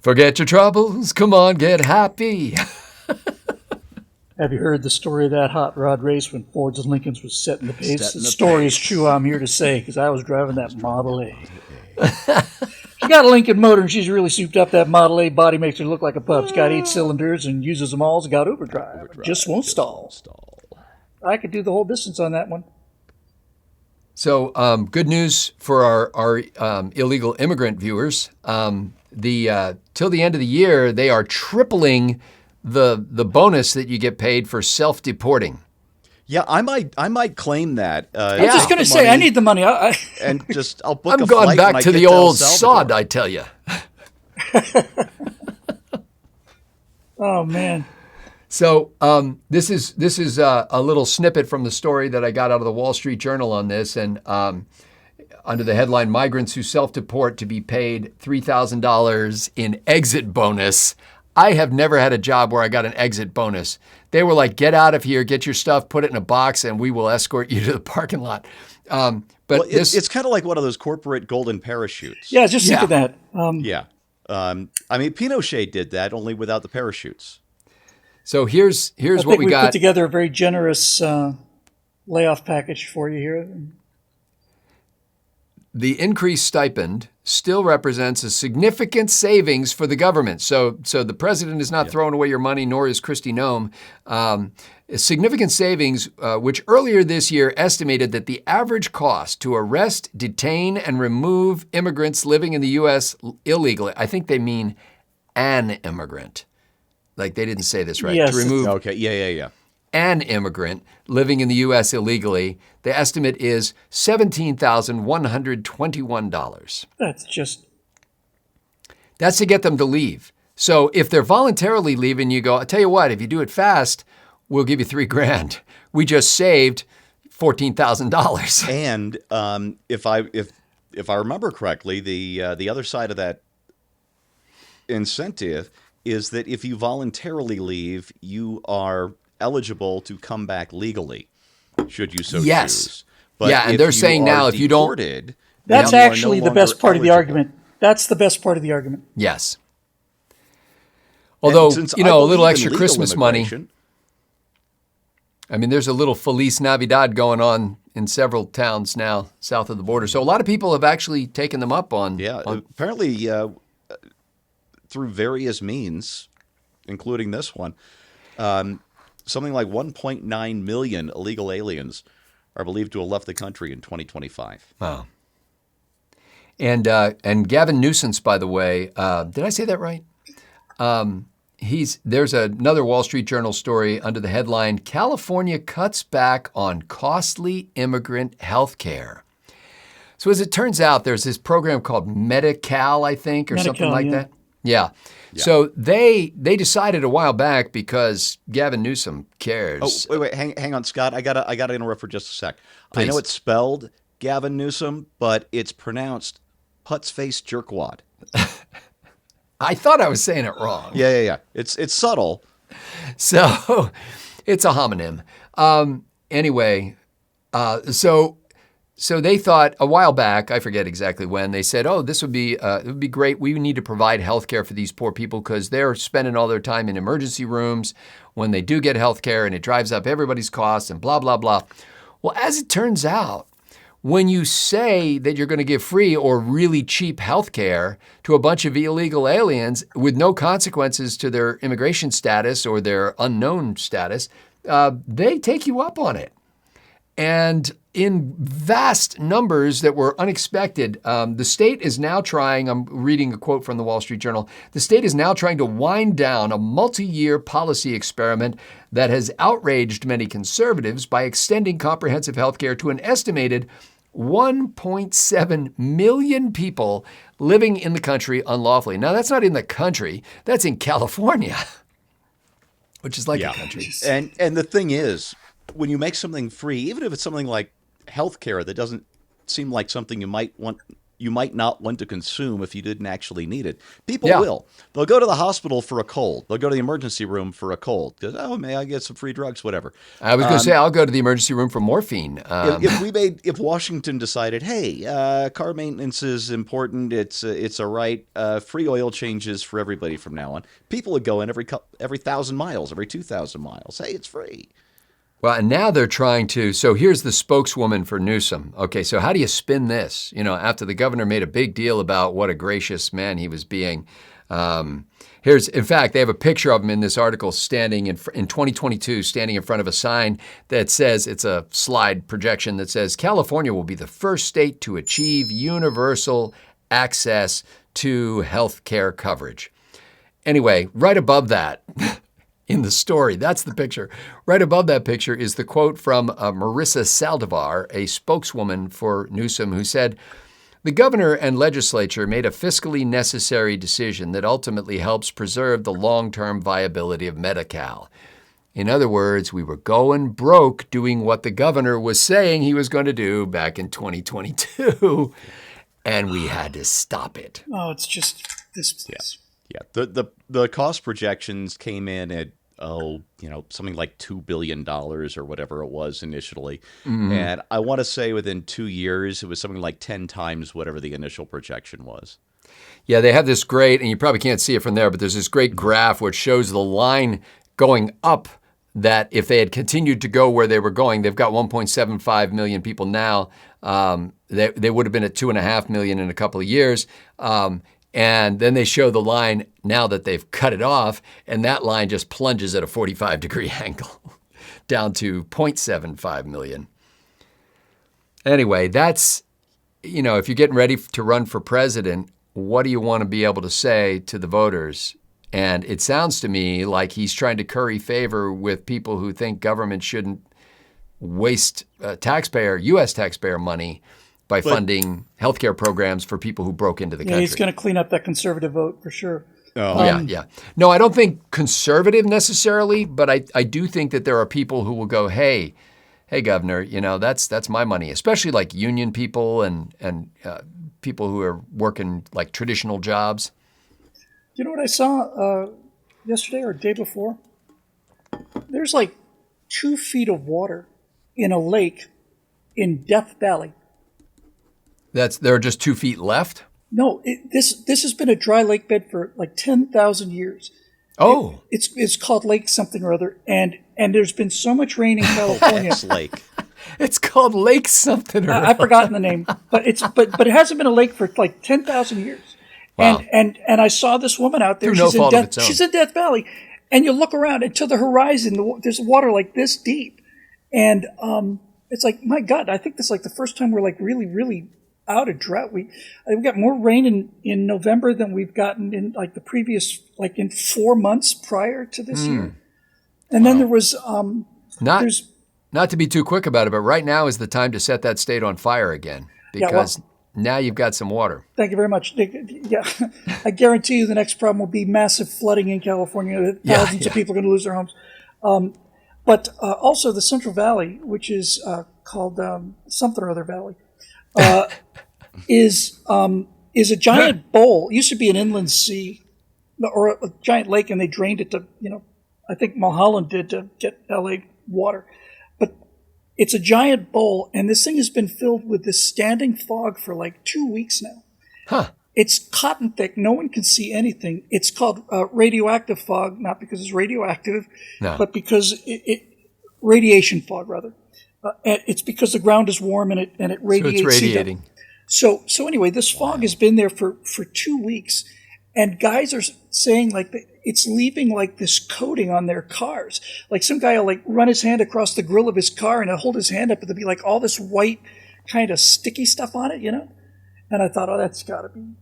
Forget your troubles, come on, get happy. Have you heard the story of that hot rod race when Fords and Lincolns was setting the pace? The story is true, I'm here to say, because I was driving that Model A. She got a Lincoln motor, and she's really souped up. That Model A body makes her look like a pup. It's got 8 cylinders and uses them all. It's got overdrive. Just won't stall. I could do the whole distance on that one. So good news for our illegal immigrant viewers. Till the end of the year, they are tripling the bonus that you get paid for self-deporting. Yeah, I might claim that. I was just going to say, I need the money. I'll book I'm a going flight back to the old sod, I tell you. Oh man. So this is a little snippet from the story that I got out of the Wall Street Journal on this, and under the headline, "Migrants who self-deport to be paid $3,000 in exit bonus." I have never had a job where I got an exit bonus. They were like, get out of here, get your stuff, put it in a box, and we will escort you to the parking lot. But it's kind of like one of those corporate golden parachutes. Yeah, just think of that. I mean, Pinochet did that, only without the parachutes. So here's what we got. Put together a very generous layoff package for you here. The increased stipend still represents a significant savings for the government. So the president is not throwing away your money, nor is Kristi Noem. Significant savings, which earlier this year estimated that the average cost to arrest, detain, and remove immigrants living in the U.S. illegally, I think they mean an immigrant. Like they didn't say this right. Yes. To remove an immigrant living in the U.S. illegally, the estimate is $17,121. That's just That's to get them to leave. So if they're voluntarily leaving, you go, I'll tell you what, if you do it fast, we'll give you $3,000. We just saved $14,000. And if I remember correctly, the other side of that incentive is that if you voluntarily leave, you are eligible to come back legally, should you so choose. But yeah, and they're saying now if you don't, that's actually the best part of the argument. That's the best part of the argument. Yes. Although, a little extra Christmas money. I mean, there's a little Feliz Navidad going on in several towns now south of the border. So a lot of people have actually taken them up on. Yeah, apparently through various means, including this one, something like 1.9 million illegal aliens are believed to have left the country in 2025. Wow. And Gavin Newsom, by the way, did I say that right? There's another Wall Street Journal story under the headline, California cuts back on costly immigrant health care. So as it turns out, there's this program called Medi-Cal, I think, or something like that. Yeah. So they decided a while back because Gavin Newsom cares. Oh, wait, hang on, Scott. I gotta interrupt for just a sec. Please. I know it's spelled Gavin Newsom, but it's pronounced Putz Face Jerkwad. I thought I was saying it wrong. Yeah. It's subtle. So it's a homonym. Anyway, so they thought a while back, I forget exactly when, they said, this would be it would be great. We need to provide health care for these poor people because they're spending all their time in emergency rooms when they do get health care, and it drives up everybody's costs and blah, blah, blah. Well, as it turns out, when you say that you're going to give free or really cheap health care to a bunch of illegal aliens with no consequences to their immigration status or their unknown status, they take you up on it. And in vast numbers that were unexpected, the state is now trying, I'm reading a quote from the Wall Street Journal, the state is now trying to wind down a multi-year policy experiment that has outraged many conservatives by extending comprehensive health care to an estimated 1.7 million people living in the country unlawfully. Now, that's not in the country, that's in California, which is like a country. And the thing is, when you make something free, even if it's something like healthcare that doesn't seem like something you might not want to consume if you didn't actually need it, people will. They'll go to the hospital for a cold. They'll go to the emergency room for a cold because, may I get some free drugs, whatever. I was going to say, I'll go to the emergency room for morphine. If Washington decided, hey, car maintenance is important, it's a right, free oil changes for everybody from now on, people would go in every 1,000 miles, every 2,000 miles. Hey, it's free. Well, and now they're trying to, so here's the spokeswoman for Newsom. Okay, so how do you spin this? After the governor made a big deal about what a gracious man he was being. In fact, they have a picture of him in this article standing in 2022, standing in front of a sign that says, it's a slide projection that says, California will be the first state to achieve universal access to health care coverage. Anyway, right above that, in the story, that's the picture. Right above that picture is the quote from Marissa Saldivar, a spokeswoman for Newsom, who said, the governor and legislature made a fiscally necessary decision that ultimately helps preserve the long-term viability of Medi-Cal. In other words, we were going broke doing what the governor was saying he was going to do back in 2022, and we had to stop it. Oh, it's just this. Yeah. The cost projections came in at something like $2 billion or whatever it was initially. Mm-hmm. And I want to say within 2 years, it was something like 10 times whatever the initial projection was. Yeah, they have this great, and you probably can't see it from there, but there's this great graph which shows the line going up that if they had continued to go where they were going, they've got 1.75 million people now. They would have been at 2.5 million in a couple of years. And then they show the line now that they've cut it off, and that line just plunges at a 45-degree angle down to 0.75 million. Anyway, that's, if you're getting ready to run for president, what do you want to be able to say to the voters? And it sounds to me like he's trying to curry favor with people who think government shouldn't waste U.S. taxpayer money by funding healthcare programs for people who broke into the country. He's going to clean up that conservative vote for sure. Oh. Yeah. No, I don't think conservative necessarily, but I do think that there are people who will go, hey, Governor, that's my money, especially like union people and people who are working like traditional jobs. You know what I saw yesterday or day before? There's like 2 feet of water in a lake in Death Valley. There are just 2 feet left? No, this has been a dry lake bed for like 10,000 years. Oh. It's called Lake something or other, and there's been so much rain in California. Lake. It's called Lake something or other. I've forgotten the name, but it hasn't been a lake for like 10,000 years. Wow. And I saw this woman out there. Through no fault of its own. She's in Death Valley, and you look around and to the horizon. There's water like this deep, and it's like, my God, I think this is like the first time we're like really, really out of drought. We got more rain in November than we've gotten in like the previous, like in 4 months prior to this year. And then there was not to be too quick about it, but right now is the time to set that state on fire again, because now you've got some water. Thank you very much. Yeah, I guarantee you the next problem will be massive flooding in California. Thousands of people are going to lose their homes. But also the Central Valley, which is called something or other Valley, is a giant bowl. It used to be an inland sea or a giant lake, and they drained it to, I think Mulholland did to get LA water. But it's a giant bowl, and this thing has been filled with this standing fog for like 2 weeks now. Huh. It's cotton thick. No one can see anything. It's called radioactive fog, not because it's radioactive, but because radiation fog, rather. And it's because the ground is warm and it radiates. So it's radiating. So anyway, this fog has been there for 2 weeks, and guys are saying like it's leaving like this coating on their cars. Like some guy will like run his hand across the grill of his car and he'll hold his hand up and there'll be like all this white kind of sticky stuff on it, And I thought, that's got to be.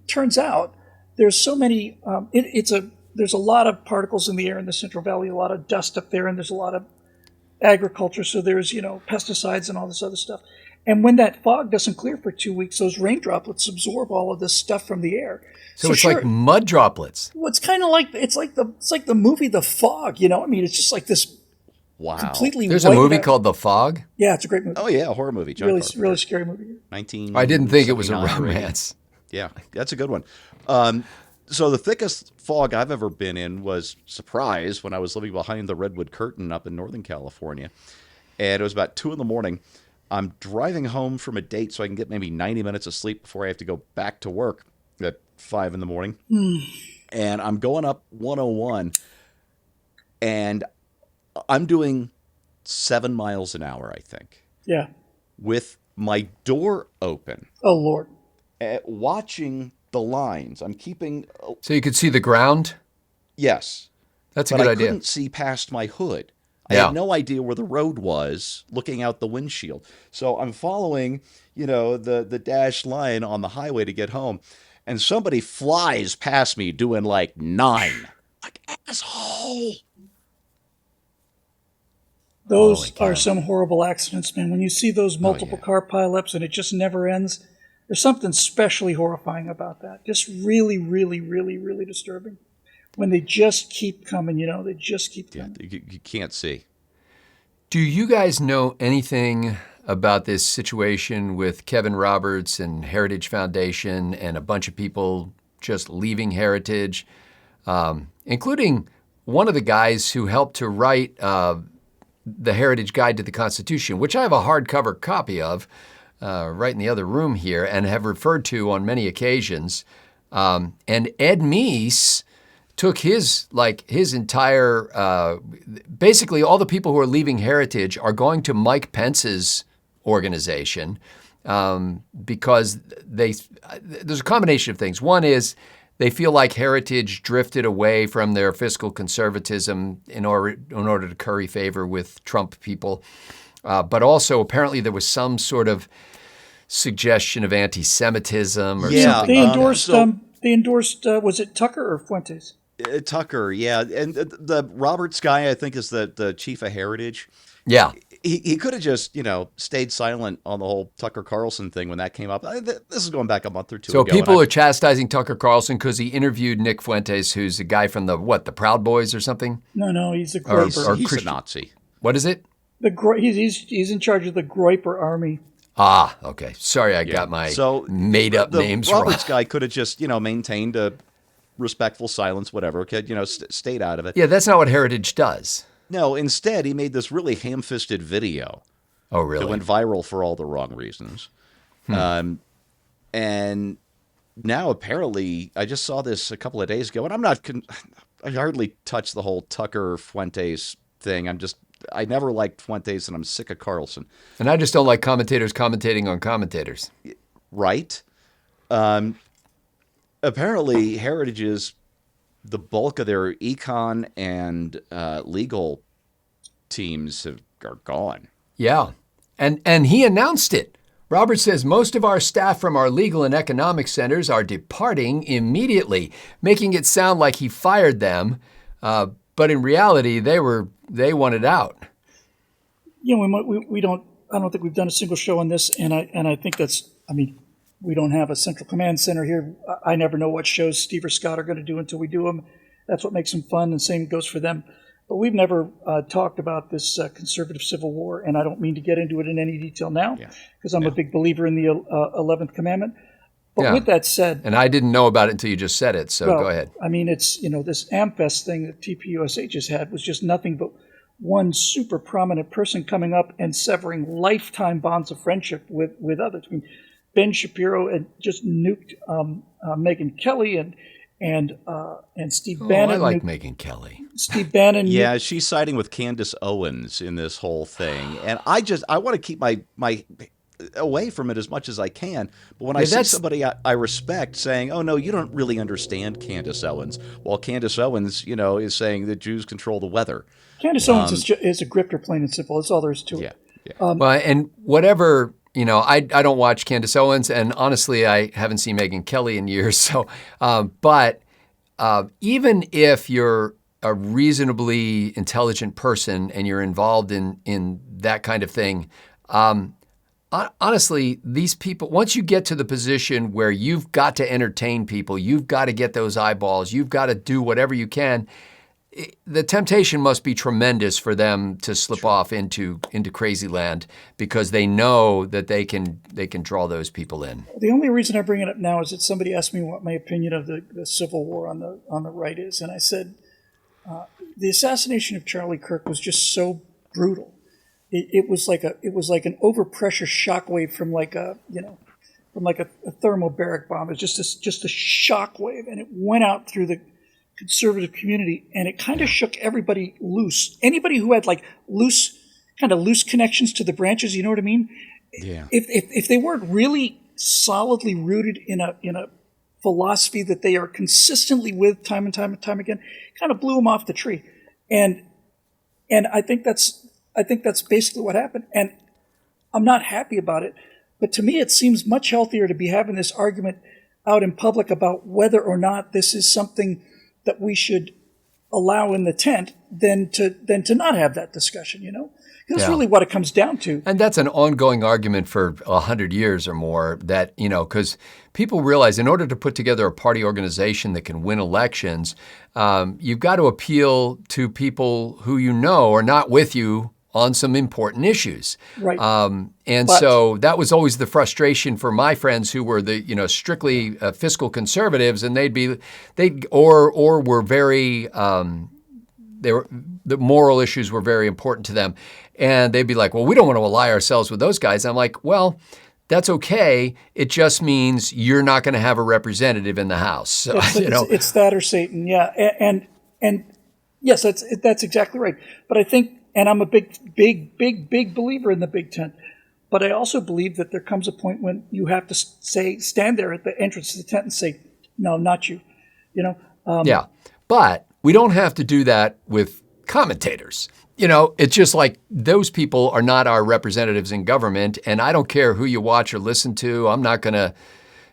Turns out there's so many. There's a lot of particles in the air in the Central Valley, a lot of dust up there, and there's a lot of agriculture. So there's pesticides and all this other stuff. And when that fog doesn't clear for 2 weeks, those rain droplets absorb all of this stuff from the air. So it's like mud droplets. Well, it's kind of like it's like the movie The Fog. It's just like this. Wow. Completely. There's a movie called The Fog. Yeah, it's a great movie. Oh yeah, a horror movie. Really scary movie. I didn't think it was a romance. Yeah, that's a good one. So the thickest fog I've ever been in was Surprise when I was living behind the Redwood Curtain up in Northern California. And it was about 2 a.m. I'm driving home from a date so I can get maybe 90 minutes of sleep before I have to go back to work at 5 a.m. And I'm going up 101 and I'm doing 7 miles an hour, I think. Yeah. With my door open. Oh, Lord. Watching the lines. I'm keeping... So you could see the ground? Yes. That's a good idea. But I couldn't see past my hood. I had no idea where the road was looking out the windshield. So I'm following, the dashed line on the highway to get home. And somebody flies past me doing like 9. Like, asshole! Those are some horrible accidents, man. When you see those multiple car pileups and it just never ends, there's something especially horrifying about that. Just really, really, really, really disturbing. When they just keep coming, they just keep coming. Yeah, you can't see. Do you guys know anything about this situation with Kevin Roberts and Heritage Foundation and a bunch of people just leaving Heritage, including one of the guys who helped to write the Heritage Guide to the Constitution, which I have a hardcover copy of right in the other room here and have referred to on many occasions. And Ed Meese took his entire, basically all the people who are leaving Heritage are going to Mike Pence's organization because there's a combination of things. One is they feel like Heritage drifted away from their fiscal conservatism in order to curry favor with Trump people. But also apparently there was some sort of suggestion of anti-Semitism or something. They endorsed, was it Tucker or Fuentes? Tucker, yeah. And the Roberts guy, I think, is the chief of Heritage. Yeah. he could have just, stayed silent on the whole Tucker Carlson thing when that came up. This is going back a month or two So ago. people are chastising Tucker Carlson because he interviewed Nick Fuentes, who's a guy from the Proud Boys or something? No, he's a He's Groiper. a Nazi. What is it? He's in charge of the Groiper army. Ah, okay. Sorry, I got my made-up names wrong. Roberts guy could have just, maintained a respectful silence, whatever. Stayed out of it. Yeah, that's not what Heritage does. No, instead, he made this really ham-fisted video. Oh, really? It went viral for all the wrong reasons. And now, apparently, I just saw this a couple of days ago, and I hardly touch the whole Tucker Fuentes thing. I never liked Fuentes, and I'm sick of Carlson. And I just don't like commentators commentating on commentators. Right? Apparently, Heritage the bulk of their econ and legal teams are gone. Yeah. And he announced it. Robert says most of our staff from our legal and economic centers are departing immediately, making it sound like he fired them. But in reality, they wanted out. I don't think we've done a single show on this. And I think we don't have a central command center here. I never know what shows Steve or Scott are going to do until we do them. That's what makes them fun, and same goes for them. But we've never talked about this conservative civil war, and I don't mean to get into it in any detail now, because I'm a big believer in the 11th commandment. But with that said... And I didn't know about it until you just said it, so go ahead. It's, this AmFest thing that TPUSA just had was just nothing but one super prominent person coming up and severing lifetime bonds of friendship with others. Ben Shapiro had just nuked Megyn Kelly and Steve Bannon. I like Megyn Kelly. Steve Bannon. Yeah, she's siding with Candace Owens in this whole thing, and I want to keep my away from it as much as I can. But when I see somebody I respect saying, "Oh no, you don't really understand Candace Owens," while Candace Owens, is saying that Jews control the weather. Candace Owens is a grifter, plain and simple. That's all there is to it. Yeah. Well, and whatever. I don't watch Candace Owens, and honestly, I haven't seen Megyn Kelly in years. So, but even if you're a reasonably intelligent person and you're involved in that kind of thing, honestly, these people, once you get to the position where you've got to entertain people, you've got to get those eyeballs, you've got to do whatever you can. The temptation must be tremendous for them to slip off into crazy land because they know that they can draw those people in. The only reason I bring it up now is that somebody asked me what my opinion of the Civil War on the right is, and I said the assassination of Charlie Kirk was just so brutal. It was like an overpressure shockwave from a thermobaric bomb. It's just a shockwave, and it went out through the conservative community, and it kind of shook everybody loose. Anybody who had loose connections to the branches, you know what I mean? Yeah. If they weren't really solidly rooted in a philosophy that they are consistently with time and time again, kind of blew them off the tree. And I think that's basically what happened. And I'm not happy about it, but to me it seems much healthier to be having this argument out in public about whether or not this is something that we should allow in the tent than to not have that discussion, That's really what it comes down to. And that's an ongoing argument for 100 years or more that, because people realize in order to put together a party organization that can win elections, you've got to appeal to people who are not with you on some important issues. Right. So that was always the frustration for my friends who were the, strictly fiscal conservatives, and were very, the moral issues were very important to them. And they'd be like, well, we don't want to ally ourselves with those guys. I'm like, well, that's okay. It just means you're not going to have a representative in the House. So, it's that or Satan. Yeah. And yes, that's exactly right. But I think, and I'm a big believer in the Big Tent. But I also believe that there comes a point when you have to stand there at the entrance to the tent and say, no, not you. Yeah, but we don't have to do that with commentators. It's just like those people are not our representatives in government, and I don't care who you watch or listen to. I'm not going to,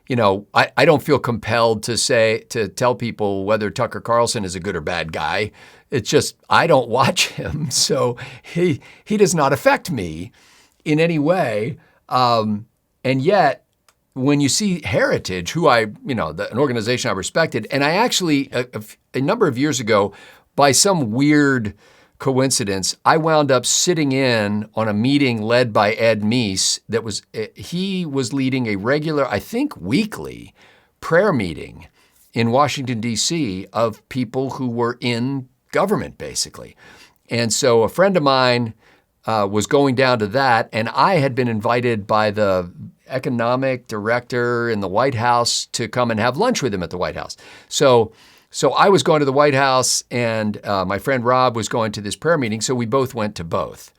I don't feel compelled to tell people whether Tucker Carlson is a good or bad guy. It's just I don't watch him, so he does not affect me in any way. And yet, when you see Heritage, who an organization I respected, and I actually a number of years ago, by some weird coincidence, I wound up sitting in on a meeting led by Ed Meese he was leading a regular, I think weekly, prayer meeting in Washington, D.C. of people who were in government, basically. And so a friend of mine was going down to that, and I had been invited by the economic director in the White House to come and have lunch with him at the White House. So I was going to the White House, and my friend Rob was going to this prayer meeting, so we both went to both.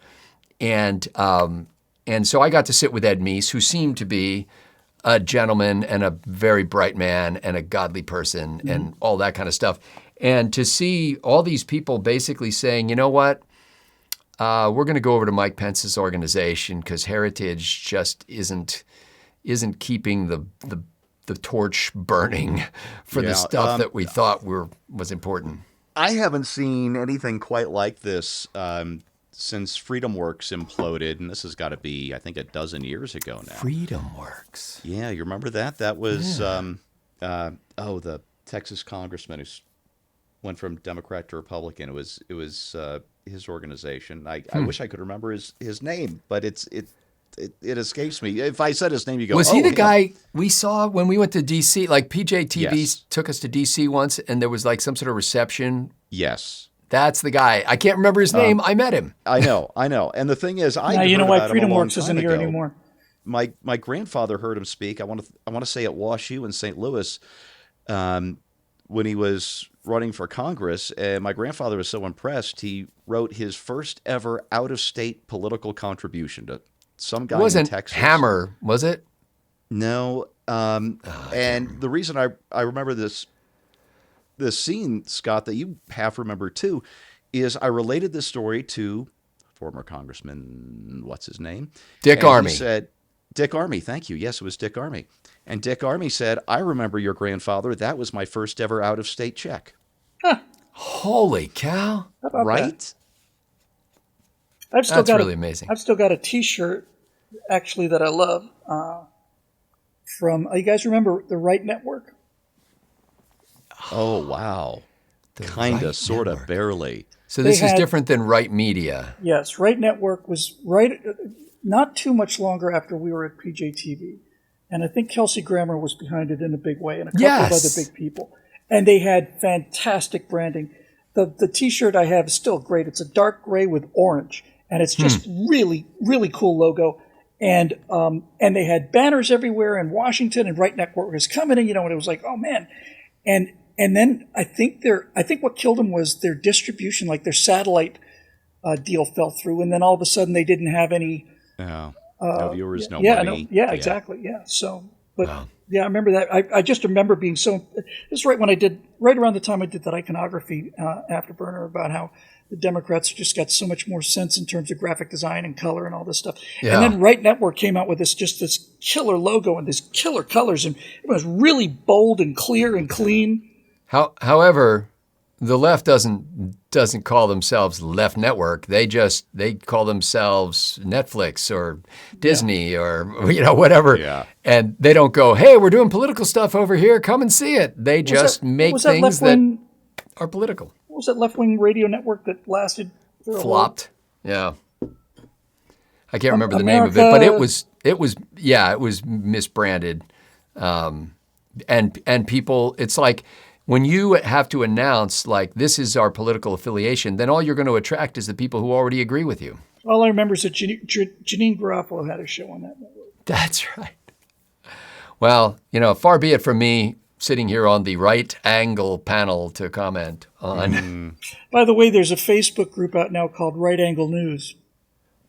And so I got to sit with Ed Meese, who seemed to be a gentleman and a very bright man and a godly person and all that kind of stuff. And to see all these people basically saying, you know what, we're going to go over to Mike Pence's organization because Heritage just isn't keeping the torch burning for the stuff that we thought was important. I haven't seen anything quite like this since FreedomWorks imploded, and this has got to be, I think, a dozen years ago now. FreedomWorks. Yeah, you remember that? That was the Texas congressman who went from Democrat to Republican. It was his organization. I wish I could remember his name, but it escapes me. If I said his name, you go, was he the guy we saw when we went to D.C.? Like PJTV took us to D.C. once, and there was like some sort of reception. Yes. That's the guy. I can't remember his name. I met him. I know. And the thing is, now you know why FreedomWorks isn't here anymore. My grandfather heard him speak. I want to say at WashU in St. Louis when he was running for Congress. And my grandfather was so impressed, he wrote his first ever out-of-state political contribution to some guy in Texas. Hammer, was it? No. And the reason I remember this scene, Scott, that you half remember too, is I related this story to former Congressman, what's his name? Dick Armey. He said, Dick Armey, thank you. Yes, it was Dick Armey. And Dick Armey said, I remember your grandfather. That was my first ever out-of-state check. Huh. Holy cow. Right? That's really amazing. I've still got a T-shirt, actually, that I love from, you guys remember the Right Network? Oh, wow. Kind of, sort of, barely. So this is different than Right Media. Yes, Right Network was not too much longer after we were at PJTV. And I think Kelsey Grammer was behind it in a big way and a couple of other big people. And they had fantastic branding. The T-shirt I have is still great. It's a dark gray with orange. And it's just really, really cool logo. And they had banners everywhere in Washington, and Right Network was coming in, and it was like, oh man. And then I think what killed them was their distribution, like their satellite deal fell through, and then all of a sudden they didn't have any. No viewers, no money. Exactly. Yeah. So, but I remember that. I just remember being so. This is right around the time I did that iconography afterburner about how the Democrats just got so much more sense in terms of graphic design and color and all this stuff. Yeah. And then Right Network came out with this killer logo and these killer colors, and it was really bold and clear and clean. However, the left doesn't call themselves Left Network. They call themselves Netflix or Disney or whatever. Yeah. And they don't go, hey, we're doing political stuff over here. Come and see it. They just make things that are political. What was that left-wing radio network that lasted for flopped? Yeah. I can't remember the name of it, but it was misbranded. And people, it's like, when you have to announce, like, this is our political affiliation, then all you're going to attract is the people who already agree with you. All I remember is that Janine Garofalo had a show on that network. That's right. Well, far be it from me sitting here on the right angle panel to comment on. By the way, there's a Facebook group out now called Right Angle News.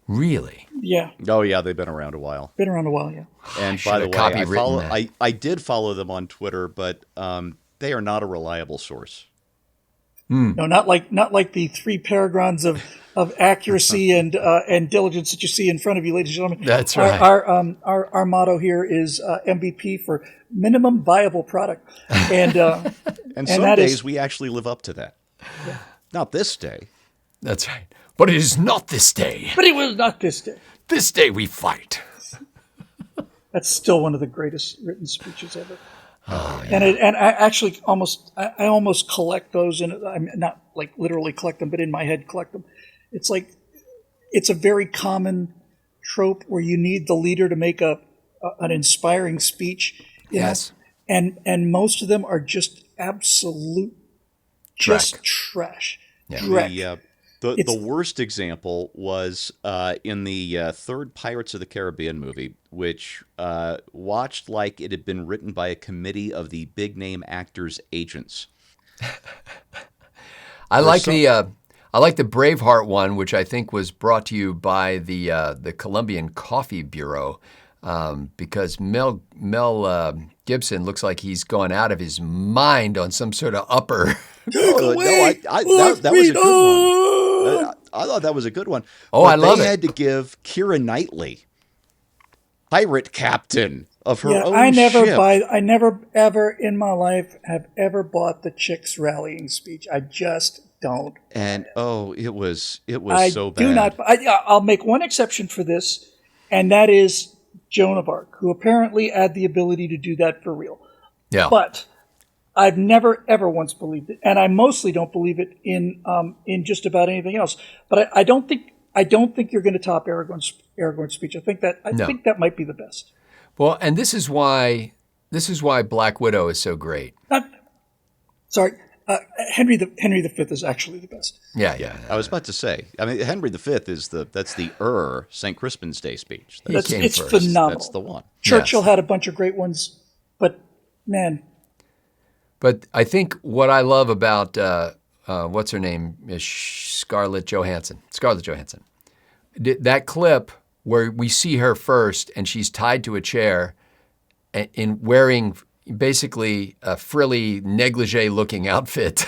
Really? Yeah. Oh, yeah, they've been around a while. Yeah. And by the way, I did follow them on Twitter, but they are not a reliable source. No, not like the 3 paragons of accuracy and diligence that you see in front of you, ladies and gentlemen. That's right. Our motto here is MVP for minimum viable product, and some days we actually live up to that. Yeah. Not this day. That's right. But it is not this day. But it was not this day. This day we fight. That's still one of the greatest written speeches ever. Oh, yeah. And I actually almost collect those, and I'm not like literally collect them, but in my head collect them. It's like it's a very common trope where you need the leader to make an inspiring speech. Yes. Know? And most of them are just trash. Yeah. The worst example was in the third Pirates of the Caribbean movie, which watched like it had been written by a committee of the big-name actors' agents. I like the Braveheart one, which I think was brought to you by the Colombian Coffee Bureau, because Mel Gibson looks like he's gone out of his mind on some sort of upper. That was a good one. I thought that was a good one. Oh, I love it. They had to give Keira Knightley, pirate captain of her own ship. I never ever in my life have ever bought the Chicks rallying speech. I just don't. And it was so bad. Do not. I'll make one exception for this, and that is Joan of Arc, who apparently had the ability to do that for real. Yeah. But I've never ever once believed it, and I mostly don't believe it in just about anything else. But I don't think you're going to top Aragorn's speech. I think that might be the best. Well, and this is why Black Widow is so great. Henry V is actually the best. Yeah. I was about to say. I mean, Henry V that's the St. Crispin's Day speech. It's phenomenal. That's the one. Churchill had a bunch of great ones, but man. But I think what I love about what's her name is Scarlett Johansson. That clip where we see her first, and she's tied to a chair, in wearing basically a frilly negligee-looking outfit,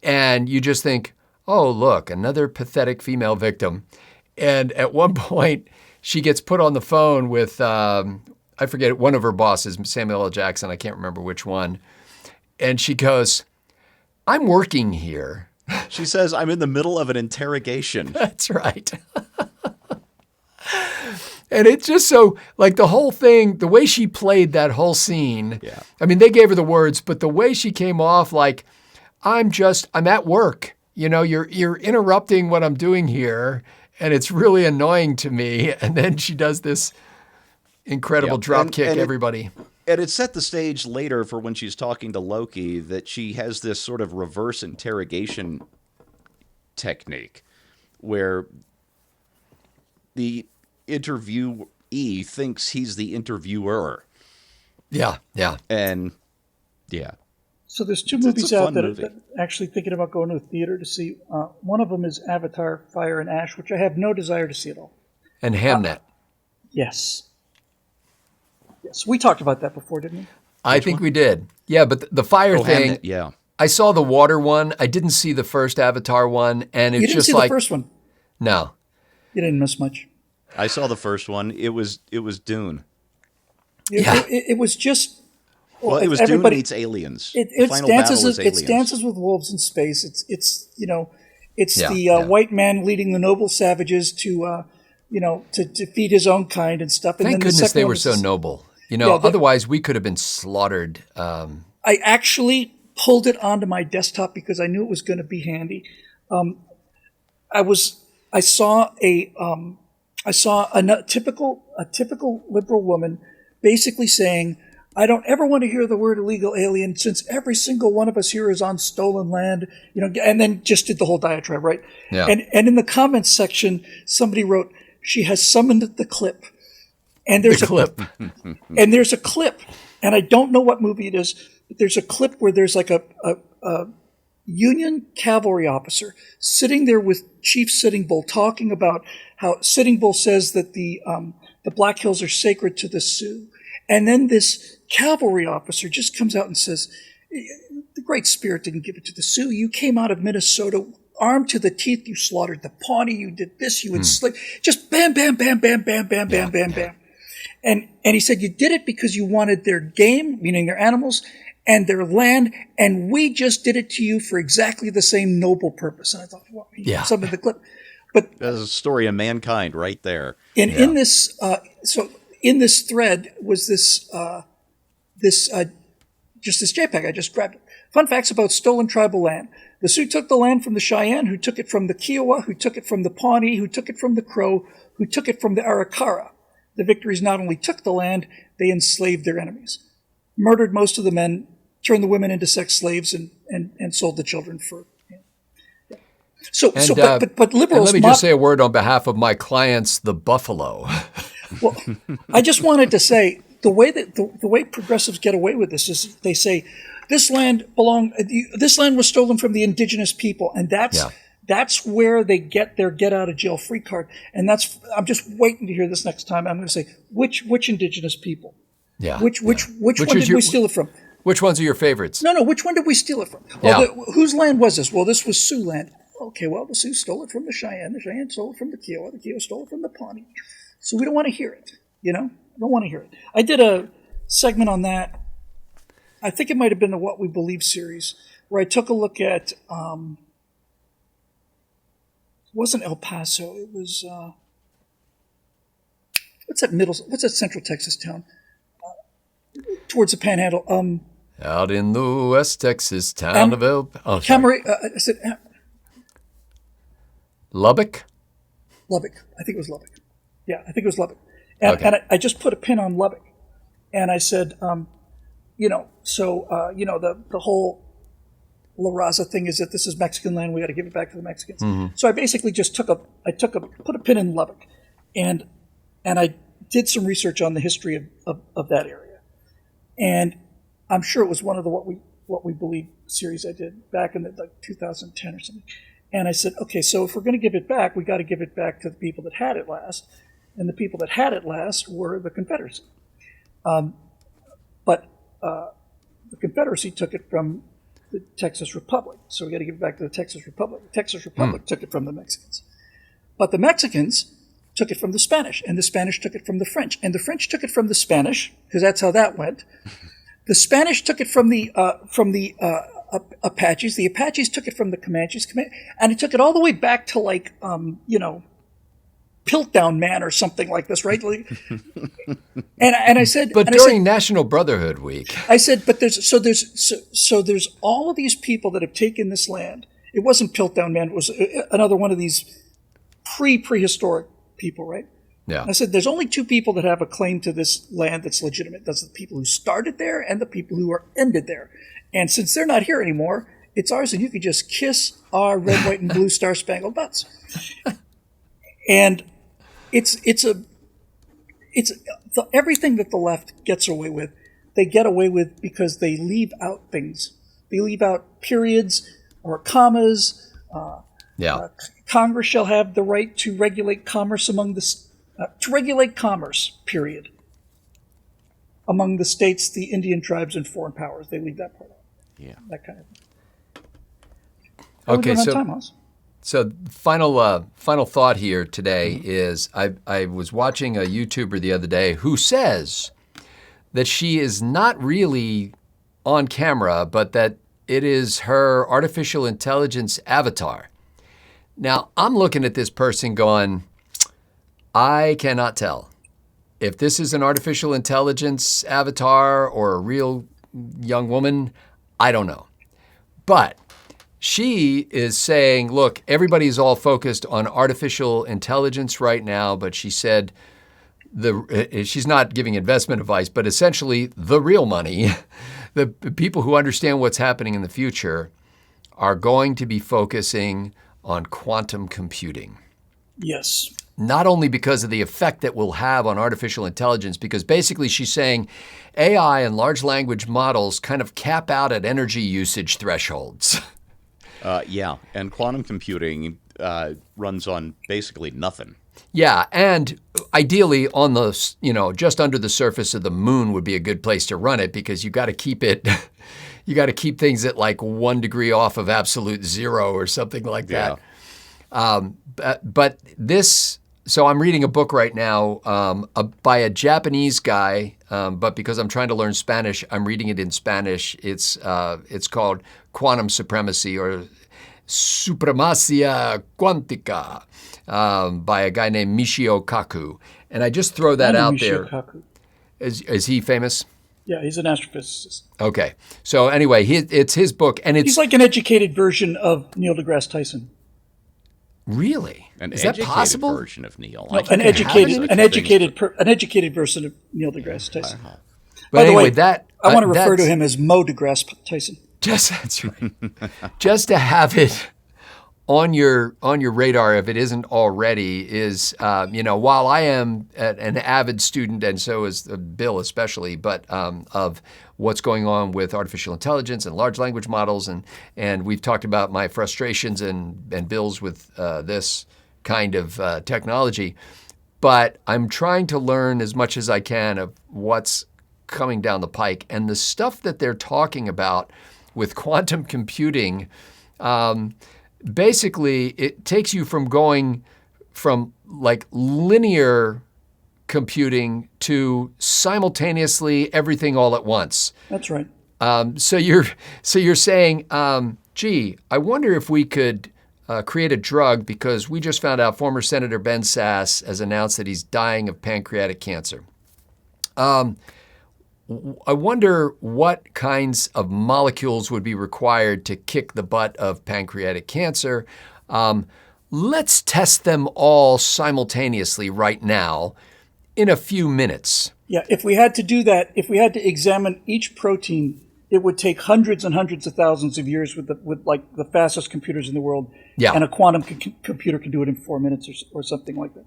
and you just think, "Oh, look, another pathetic female victim." And at one point, she gets put on the phone with I forget, one of her bosses, Samuel L. Jackson. I can't remember which one. And she goes, "I'm working here." She says, "I'm in the middle of an interrogation." That's right. And it's just so, like, the whole thing, the way she played that whole scene. Yeah. I mean, they gave her the words, but the way she came off, like, I'm at work. You know, you're interrupting what I'm doing here, and it's really annoying to me. And then she does this incredible drop kick, everybody. And it set the stage later for when she's talking to Loki that she has this sort of reverse interrogation technique where the interviewee thinks he's the interviewer. Yeah. And, yeah. So there's two movies out that actually thinking about going to the theater to see. One of them is Avatar, Fire and Ash, which I have no desire to see at all. And Hamnet. Yes. Yes, we talked about that before, didn't we? I think we did. Yeah, but the fire thing. Hamnet, yeah. I saw the water one. I didn't see the first Avatar one, and it's just like the first one. No, you didn't miss much. I saw the first one. It was Dune. It was just. Well, it was Dune meets Aliens. It dances with wolves in space. It's the white man leading the noble savages to feed his own kind and stuff. And thank then goodness they were so noble. Otherwise we could have been slaughtered. I actually pulled it onto my desktop because I knew it was going to be handy. I saw a typical liberal woman basically saying, "I don't ever want to hear the word illegal alien since every single one of us here is on stolen land," and then just did the whole diatribe, right? Yeah. And in the comments section, somebody wrote, "She has summoned the clip." And there's a clip. And there's a clip, and I don't know what movie it is, but there's a clip where there's like a Union cavalry officer sitting there with Chief Sitting Bull talking about how Sitting Bull says that the Black Hills are sacred to the Sioux. And then this cavalry officer just comes out and says, the Great Spirit didn't give it to the Sioux. You came out of Minnesota armed to the teeth. You slaughtered the Pawnee. You did this. You enslaved. Just bam, bam, bam, bam, bam, bam, bam, bam, bam. And he said, you did it because you wanted their game, meaning their animals, and their land, and we just did it to you for exactly the same noble purpose. And I thought, well, some of the clip. But that's a story of mankind right there. And in this, in this thread was this JPEG. I just grabbed it. Fun facts about stolen tribal land. The Sioux took the land from the Cheyenne, who took it from the Kiowa, who took it from the Pawnee, who took it from the Crow, who took it from the Arikara. The victories not only took the land, they enslaved their enemies, murdered most of the men, turned the women into sex slaves, and sold the children for. But liberals. And let me just say a word on behalf of my clients, the buffalo. Well, I just wanted to say the way progressives get away with this is they say this land was stolen from the indigenous people, and that's where they get their get out of jail free card. And I'm just waiting to hear this next time. I'm going to say which indigenous people. Yeah. Which one did we steal it from? Which ones are your favorites? No. Which one did we steal it from? Well, whose land was this? Well, this was Sioux land. Okay, well, the Sioux stole it from the Cheyenne. The Cheyenne stole it from the Kiowa. The Kiowa stole it from the Pawnee. So we don't want to hear it, I don't want to hear it. I did a segment on that. I think it might have been the What We Believe series, where I took a look at, it wasn't El Paso. It was, what's that Central Texas town? Towards the Panhandle. Out in the West Texas town of El Paso. I said, Lubbock? Lubbock. I think it was Lubbock. Yeah, I think it was Lubbock. And I just put a pin on Lubbock. And I said, the whole La Raza thing is that this is Mexican land. We got to give it back to the Mexicans. Mm-hmm. So I basically just put a pin in Lubbock. And I did some research on the history of that area. And I'm sure it was one of the What We Believe series I did back in 2010 or something. And I said, okay, so if we're going to give it back, we got to give it back to the people that had it last. And the people that had it last were the Confederacy. But the Confederacy took it from the Texas Republic. So we got to give it back to the Texas Republic. The Texas Republic took it from the Mexicans. But the Mexicans took it from the Spanish, and the Spanish took it from the French. And the French took it from the Spanish, because that's how that went. The Spanish took it from the Apaches. The Apaches took it from the Comanches, and it took it all the way back to Piltdown Man or something like this, right? And I said, but during National Brotherhood Week, I said, but there's all of these people that have taken this land. It wasn't Piltdown Man; it was another one of these prehistoric people, right? Yeah. I said, there's only two people that have a claim to this land that's legitimate. That's the people who started there and the people who are ended there. And since they're not here anymore, it's ours, and you could just kiss our red, white, and blue star-spangled butts. And it's everything that the left gets away with, they get away with because they leave out things. They leave out periods or commas. Congress shall have the right to regulate commerce period. Among the states, the Indian tribes, and foreign powers. They leave that part out. Yeah. That kind of thing. Okay, so final thought here today is I was watching a YouTuber the other day who says that she is not really on camera, but that it is her artificial intelligence avatar. Now, I'm looking at this person going, I cannot tell if this is an artificial intelligence avatar or a real young woman. I don't know. But she is saying, look, everybody's all focused on artificial intelligence right now, but she said she's not giving investment advice, but essentially the real money, the people who understand what's happening in the future are going to be focusing on quantum computing. Yes. Not only because of the effect that will have on artificial intelligence, because basically she's saying AI and large language models kind of cap out at energy usage thresholds. And quantum computing runs on basically nothing. Yeah, and ideally on the, just under the surface of the moon would be a good place to run it because you got to keep it, you got to keep things at like 1 degree off of absolute zero or something like that. But this, so I'm reading a book right now by a Japanese guy, but because I'm trying to learn Spanish, I'm reading it in Spanish. It's called Quantum Supremacy or Supremacia Quantica by a guy named Michio Kaku. And I just throw that out there. Kaku. Is he famous? Yeah, he's an astrophysicist. Okay. So anyway, it's his book, and it's... He's like an educated version of Neil deGrasse Tyson. Really? An Is that educated possible? version of Neil. No, an educated version of Neil deGrasse Tyson. But By the anyway, way, I want to refer to him as Mo deGrasse Tyson. That's right. Just to have it on your radar, if it isn't already, is while I am an avid student, and so is Bill especially, but of what's going on with artificial intelligence and large language models, and we've talked about my frustrations and Bill's with this kind of technology, but I'm trying to learn as much as I can of what's coming down the pike, and the stuff that they're talking about with quantum computing. Basically, it takes you from going from like linear computing to simultaneously everything all at once. That's right. So you're saying, gee, I wonder if we could create a drug because we just found out former Senator Ben Sasse has announced that he's dying of pancreatic cancer. I wonder what kinds of molecules would be required to kick the butt of pancreatic cancer. Let's test them all simultaneously right now in a few minutes. Yeah, if we had to do that, if we had to examine each protein, it would take hundreds and hundreds of thousands of years with like the fastest computers in the world. Yeah. And a quantum computer can do it in 4 minutes or something like that.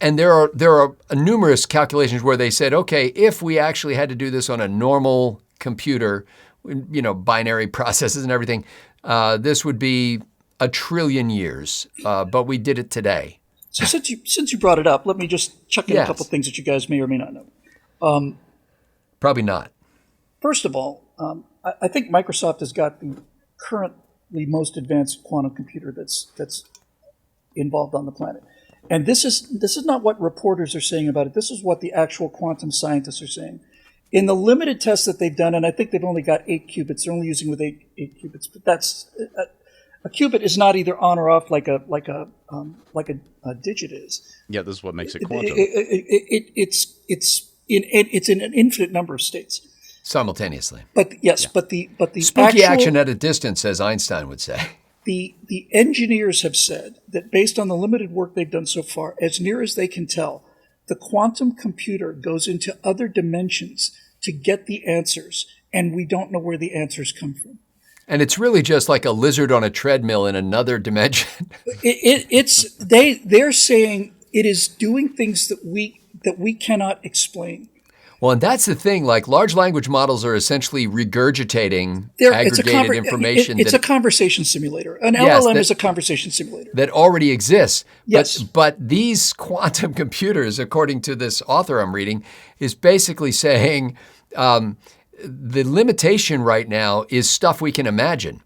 And there are numerous calculations where they said, okay, if we actually had to do this on a normal computer, binary processes and everything, this would be 1 trillion years. But we did it today. So since you brought it up, let me just chuck in a couple things that you guys may or may not know. Probably not. First of all, I think Microsoft has got the currently most advanced quantum computer that's involved on the planet. And this is not what reporters are saying about it. This is what the actual quantum scientists are saying. In the limited tests that they've done, and I think they've only got 8 qubits. They're only using with 8 qubits. But that's a qubit is not either on or off like a digit is. Yeah, this is what makes it quantum. It's in an infinite number of states. Simultaneously. But yes, but the spooky actual, action at a distance, as Einstein would say. The engineers have said that based on the limited work they've done so far, as near as they can tell, the quantum computer goes into other dimensions to get the answers, and we don't know where the answers come from. And it's really just like a lizard on a treadmill in another dimension. They're saying it is doing things that we cannot explain. Well, and that's the thing. Like large language models are essentially regurgitating aggregated information. It's a conversation simulator. An LLM is a conversation simulator that already exists. Yes, but these quantum computers, according to this author I'm reading, is basically saying the limitation right now is stuff we can imagine,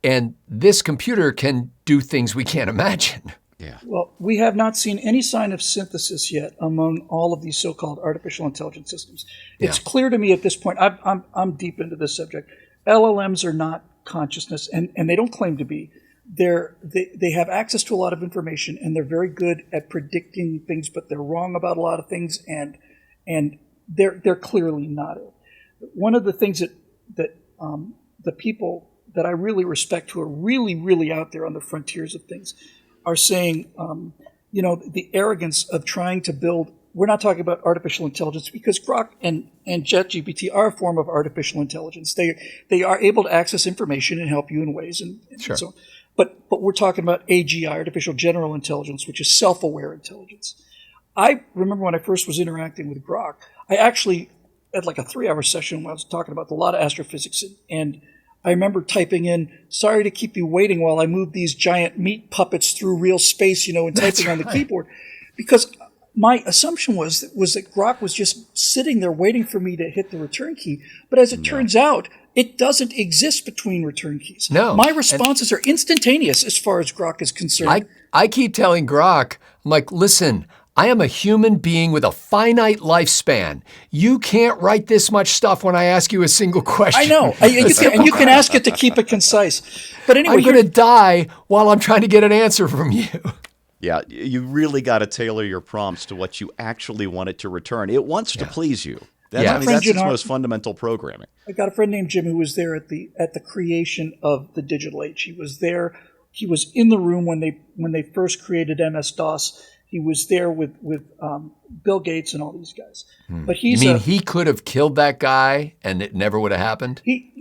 and this computer can do things we can't imagine. Yeah. Well, we have not seen any sign of synthesis yet among all of these so-called artificial intelligence systems. It's clear to me at this point. I'm deep into this subject. LLMs are not consciousness, and they don't claim to be. They have access to a lot of information, and they're very good at predicting things, but they're wrong about a lot of things, and they're clearly not it. One of the things that the people that I really respect, who are really, really out there on the frontiers of things, are saying, the arrogance of trying to build. We're not talking about artificial intelligence because Grok and ChatGPT are a form of artificial intelligence. They are able to access information and help you in ways and sure. so on. But we're talking about AGI, artificial general intelligence, which is self-aware intelligence. I remember when I first was interacting with Grok, I actually had like a 3-hour session when I was talking about a lot of astrophysics, and I remember typing in, "Sorry to keep you waiting while I move these giant meat puppets through real space," and typing on the keyboard, because my assumption was that Grok was just sitting there waiting for me to hit the return key. But as it turns out, it doesn't exist between return keys. No. My responses are instantaneous as far as Grok is concerned. I keep telling Grok, I'm like, listen, I am a human being with a finite lifespan. You can't write this much stuff when I ask you a single question. I know. And you can ask it to keep it concise. But anyway, I'm going to die while I'm trying to get an answer from you. Yeah, you really got to tailor your prompts to what you actually want it to return. It wants to please you. That's its most fundamental programming. I got a friend named Jim who was there at the creation of the digital age. He was there. He was in the room when they first created MS-DOS. He was there with Bill Gates and all these guys. But he could have killed that guy and it never would have happened? He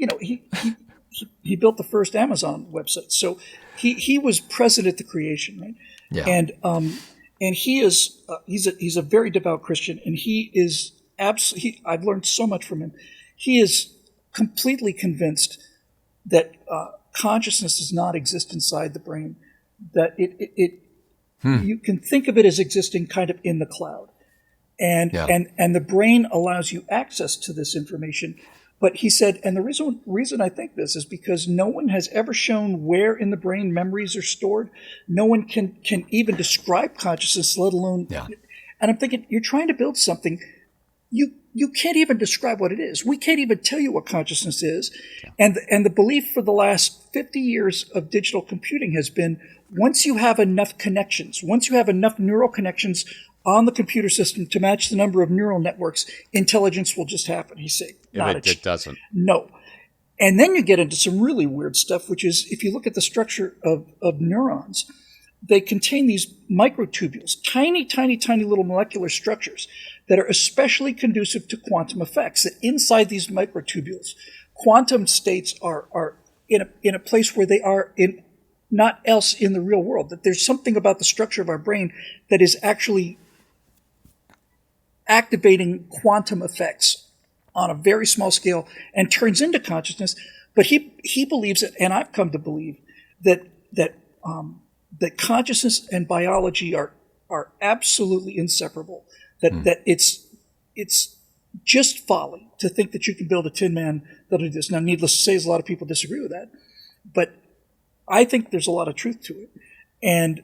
built the first Amazon website. So he was present at the creation, right? Yeah. And he is he's a very devout Christian, and he is absolutely. I've learned so much from him. He is completely convinced that consciousness does not exist inside the brain. That you can think of it as existing kind of in the cloud, and the brain allows you access to this information. But he said, and the reason I think this is because no one has ever shown where in the brain memories are stored. No one can even describe consciousness, let alone. Yeah. And I'm thinking, you're trying to build something. You can't even describe what it is. We can't even tell you what consciousness is. Yeah. And the belief for the last 50 years of digital computing has been, once you have enough connections, once you have enough neural connections on the computer system to match the number of neural networks, intelligence will just happen. He said, it doesn't. No. And then you get into some really weird stuff, which is, if you look at the structure of neurons, they contain these microtubules, tiny, tiny, tiny little molecular structures that are especially conducive to quantum effects. That inside these microtubules, quantum states are in a place where they are in not else in the real world. That there's something about the structure of our brain that is actually activating quantum effects on a very small scale and turns into consciousness. But he believes it, and I've come to believe that consciousness and biology are absolutely inseparable. That it's just folly to think that you can build a Tin Man that'll do this. Now, needless to say, a lot of people disagree with that, but I think there's a lot of truth to it. And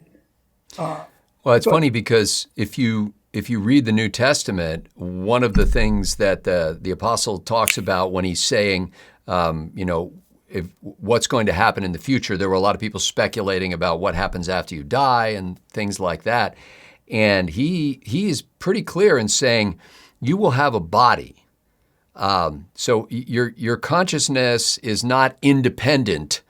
well, it's funny because if you read the New Testament, one of the things that the apostle talks about when he's saying, if what's going to happen in the future, there were a lot of people speculating about what happens after you die and things like that. And he is pretty clear in saying, you will have a body. So your consciousness is not independent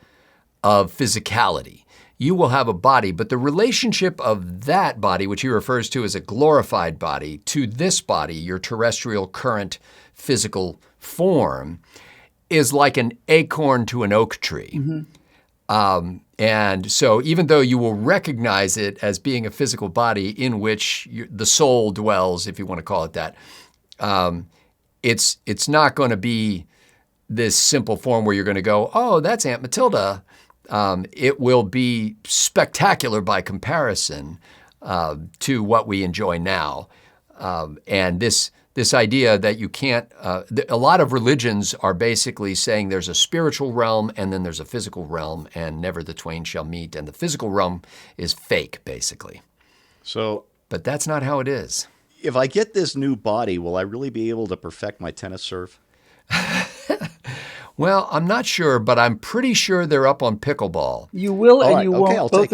of physicality. You will have a body, but the relationship of that body, which he refers to as a glorified body, to this body, your terrestrial current physical form, is like an acorn to an oak tree. Mm-hmm. And so even though you will recognize it as being a physical body in which the soul dwells, if you want to call it that, it's not going to be this simple form where you're going to go, oh, that's Aunt Matilda. It will be spectacular by comparison to what we enjoy now. And this idea that you can't, a lot of religions are basically saying there's a spiritual realm and then there's a physical realm, and never the twain shall meet. And the physical realm is fake, basically. But that's not how it is. If I get this new body, will I really be able to perfect my tennis serve? Well, I'm not sure, but I'm pretty sure they're up on pickleball. You will and you won't, both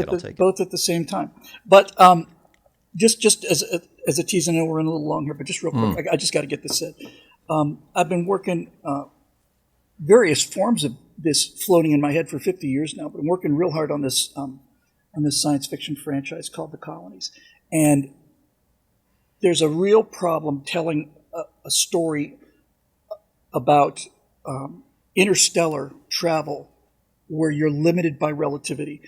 at the same time. But just as a tease, I know we're in a little long here, but just real quick, I just got to get this said. I've been working various forms of this floating in my head for 50 years now, but I'm working real hard on this science fiction franchise called The Colonies. And there's a real problem telling a story about interstellar travel where you're limited by relativity.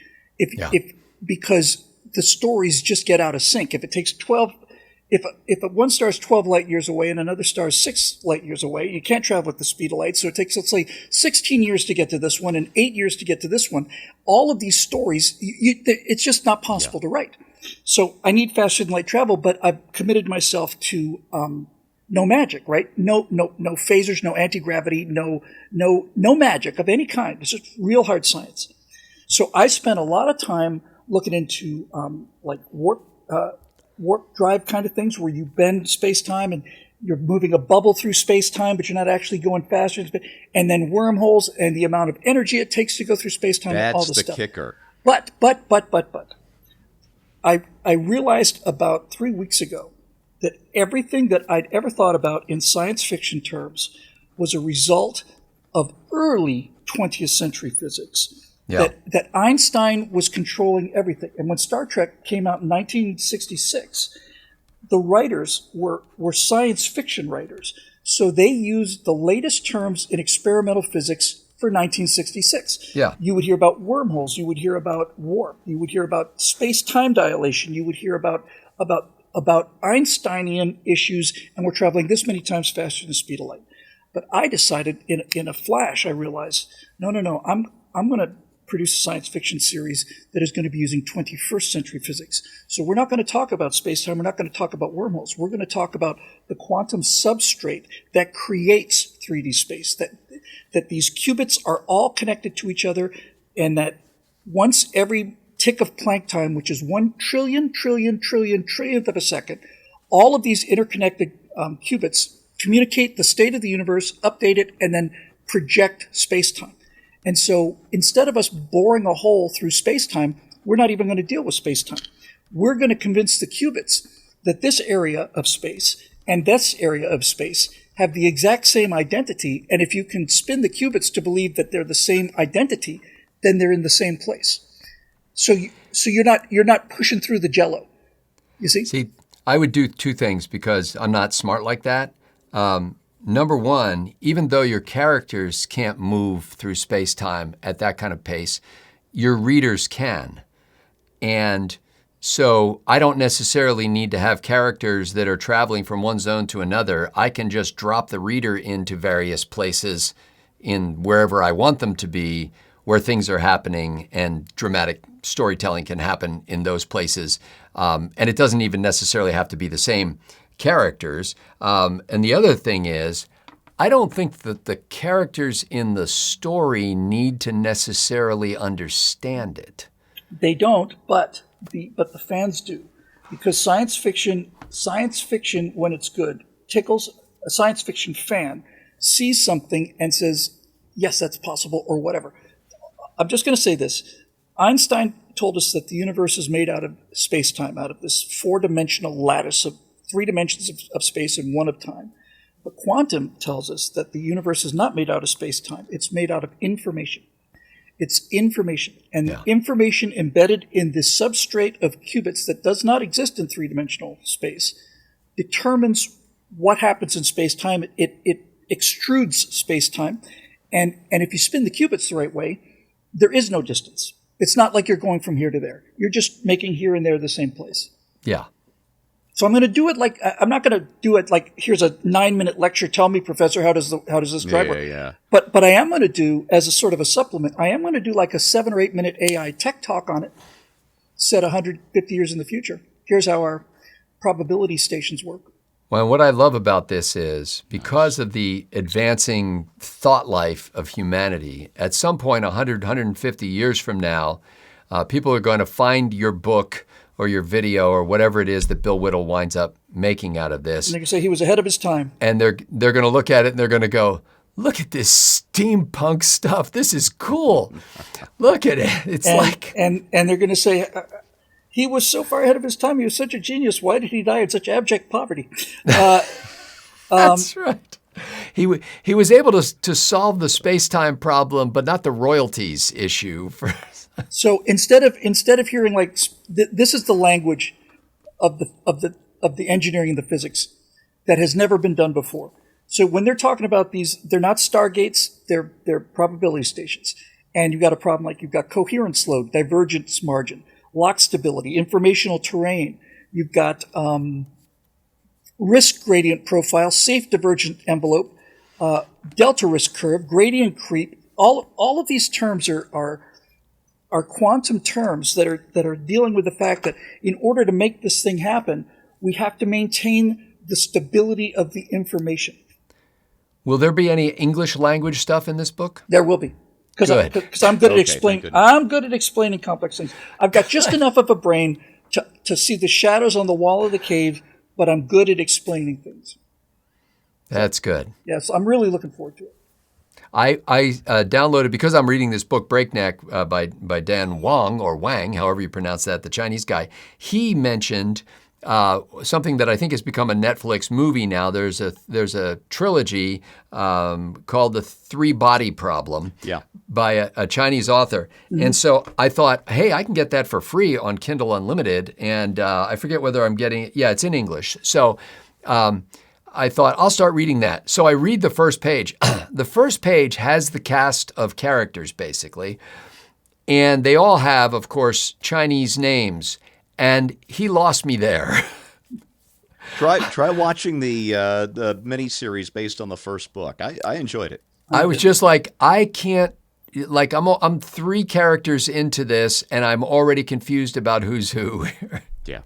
Because the stories just get out of sync. If it takes 12, if one star is 12 light years away and another star is 6 light years away, you can't travel at the speed of light. So it takes, let's say, 16 years to get to this one and 8 years to get to this one. All of these stories, it's just not possible to write. So I need faster than light travel, but I've committed myself to no magic, right? No phasers, no anti-gravity, no magic of any kind. It's just real hard science. So I spent a lot of time looking into like warp drive kind of things, where you bend space-time and you're moving a bubble through space-time, but you're not actually going faster. And then wormholes and the amount of energy it takes to go through space-time and all this stuff. That's the kicker. But I realized about 3 weeks ago that everything that I'd ever thought about in science fiction terms was a result of early 20th century physics. Yeah. That Einstein was controlling everything. And when Star Trek came out in 1966, the writers were science fiction writers. So they used the latest terms in experimental physics for 1966. Yeah. You would hear about wormholes. You would hear about warp. You would hear about space-time dilation. You would hear about Einsteinian issues, and we're traveling this many times faster than the speed of light. But I decided in a flash, I realized, no, I'm going to produce a science fiction series that is going to be using 21st century physics. So we're not going to talk about space-time. We're not going to talk about wormholes. We're going to talk about the quantum substrate that creates 3D space, that these qubits are all connected to each other, and that once every tick of Planck time, which is 1 trillionth of a second, all of these interconnected qubits communicate the state of the universe, update it, and then project space-time. And so instead of us boring a hole through space-time, we're not even going to deal with space-time. We're going to convince the qubits that this area of space and this area of space have the exact same identity. And if you can spin the qubits to believe that they're the same identity, then they're in the same place. So you're not pushing through the jello. You see? See, I would do two things because I'm not smart like that. Number one, even though your characters can't move through space-time at that kind of pace, your readers can. And so I don't necessarily need to have characters that are traveling from one zone to another. I can just drop the reader into various places in wherever I want them to be, where things are happening, and dramatic storytelling can happen in those places. And it doesn't even necessarily have to be the same characters. And the other thing is, I don't think that the characters in the story need to necessarily understand it. They don't, but the fans do, because science fiction when it's good tickles a science fiction fan, sees something and says, yes, that's possible, or whatever. I'm just going to say this. Einstein told us that the universe is made out of space-time, out of this four-dimensional lattice of 3 dimensions of space and 1 of time. But quantum tells us that the universe is not made out of space-time. It's made out of information. It's information. And the information embedded in this substrate of qubits that does not exist in 3-dimensional space determines what happens in space-time. It extrudes space-time. And if you spin the qubits the right way, there is no distance. It's not like you're going from here to there. You're just making here and there the same place. Yeah. So I'm going to do it like, I'm not going to do it like, here's a 9-minute lecture. Tell me, Professor, how does this drive work? Yeah. But I am going to do, as a sort of a supplement, I am going to do like a 7 or 8 minute AI tech talk on it, set 150 years in the future. Here's how our probability stations work. Well, what I love about this is because of the advancing thought life of humanity, at some point 100, 150 years from now, people are going to find your book or your video or whatever it is that Bill Whittle winds up making out of this. And they can say he was ahead of his time. And they're going to look at it and they're going to go, look at this steampunk stuff. This is cool. Look at it. It's and they're going to say, he was so far ahead of his time. He was such a genius. Why did he die in such abject poverty? That's right. He was able to solve the space-time problem, but not the royalties issue. So instead of hearing like this is the language of the engineering and the physics that has never been done before. So when they're talking about these, they're not stargates. They're probability stations. And you've got a problem like you've got coherence load, divergence margin, lock stability, informational terrain. You've got risk gradient profile, safe divergent envelope, delta risk curve, gradient creep. All of these terms are quantum terms that are dealing with the fact that in order to make this thing happen, we have to maintain the stability of the information. Will there be any English language stuff in this book? There will be. Because I'm good at explaining. I'm good at explaining complex things. I've got just enough of a brain to see the shadows on the wall of the cave, but I'm good at explaining things. That's good. Yes, I'm really looking forward to it. I downloaded, because I'm reading this book, Breakneck, by Dan Wang, or Wang, however you pronounce that, the Chinese guy. He mentioned something that I think has become a Netflix movie now. There's a trilogy called The Three Body Problem by a Chinese author. Mm-hmm. And so I thought, hey, I can get that for free on Kindle Unlimited. And I forget whether I'm getting it. Yeah, it's in English. So I thought, I'll start reading that. So I read the first page. The first page has the cast of characters, basically. And they all have, of course, Chinese names. And he lost me there. Try watching the miniseries based on the first book. I enjoyed it. I was just like, I can't, like, I'm 3 characters into this, and I'm already confused about who's who. Yeah.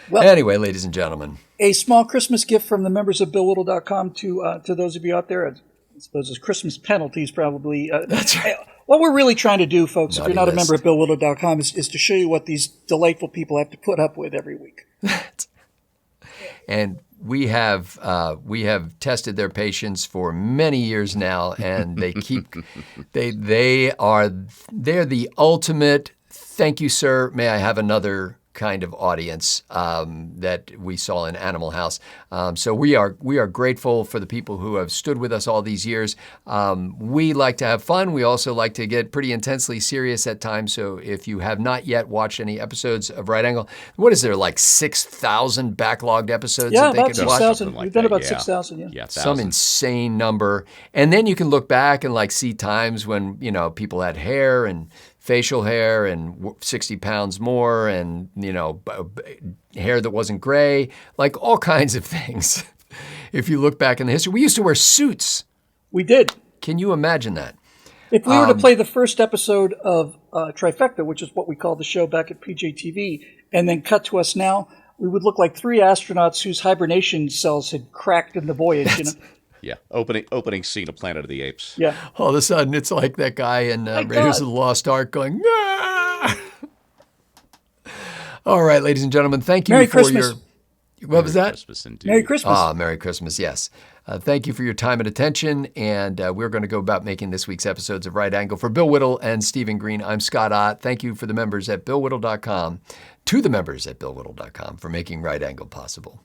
Well, anyway, ladies and gentlemen. A small Christmas gift from the members of BillWhittle.com to those of you out there. I suppose it's Christmas penalties, probably. That's right. What we're really trying to do, folks, Naughty if you're not list. a member of BillWhittle.com, is to show you what these delightful people have to put up with every week. And we have tested their patience for many years now, and they keep they're the ultimate. Thank you, sir. May I have another kind of audience that we saw in Animal House. So we are grateful for the people who have stood with us all these years. We like to have fun. We also like to get pretty intensely serious at times. So if you have not yet watched any episodes of Right Angle, what is there, like 6,000 backlogged episodes Yeah, that they about can watch? 6,000. We've done about 6,000, Yeah, Some insane number. And then you can look back and like see times when, people had hair and facial hair and 60 pounds more and, hair that wasn't gray, like all kinds of things. If you look back in the history, we used to wear suits. We did. Can you imagine that? If we were to play the first episode of Trifecta, which is what we called the show back at PJTV, and then cut to us now, we would look like 3 astronauts whose hibernation cells had cracked in the voyage. Yeah, opening scene of Planet of the Apes. Yeah. All of a sudden, it's like that guy in Raiders of the Lost Ark going, "Ah!" All right, ladies and gentlemen, thank you Merry for Christmas. What was that? Christmas, indeed. Merry Christmas. Merry Christmas, yes. Thank you for your time and attention, and we're going to go about making this week's episodes of Right Angle. For Bill Whittle and Stephen Green, I'm Scott Ott. Thank you for the members at BillWhittle.com, to the members at BillWhittle.com for making Right Angle possible.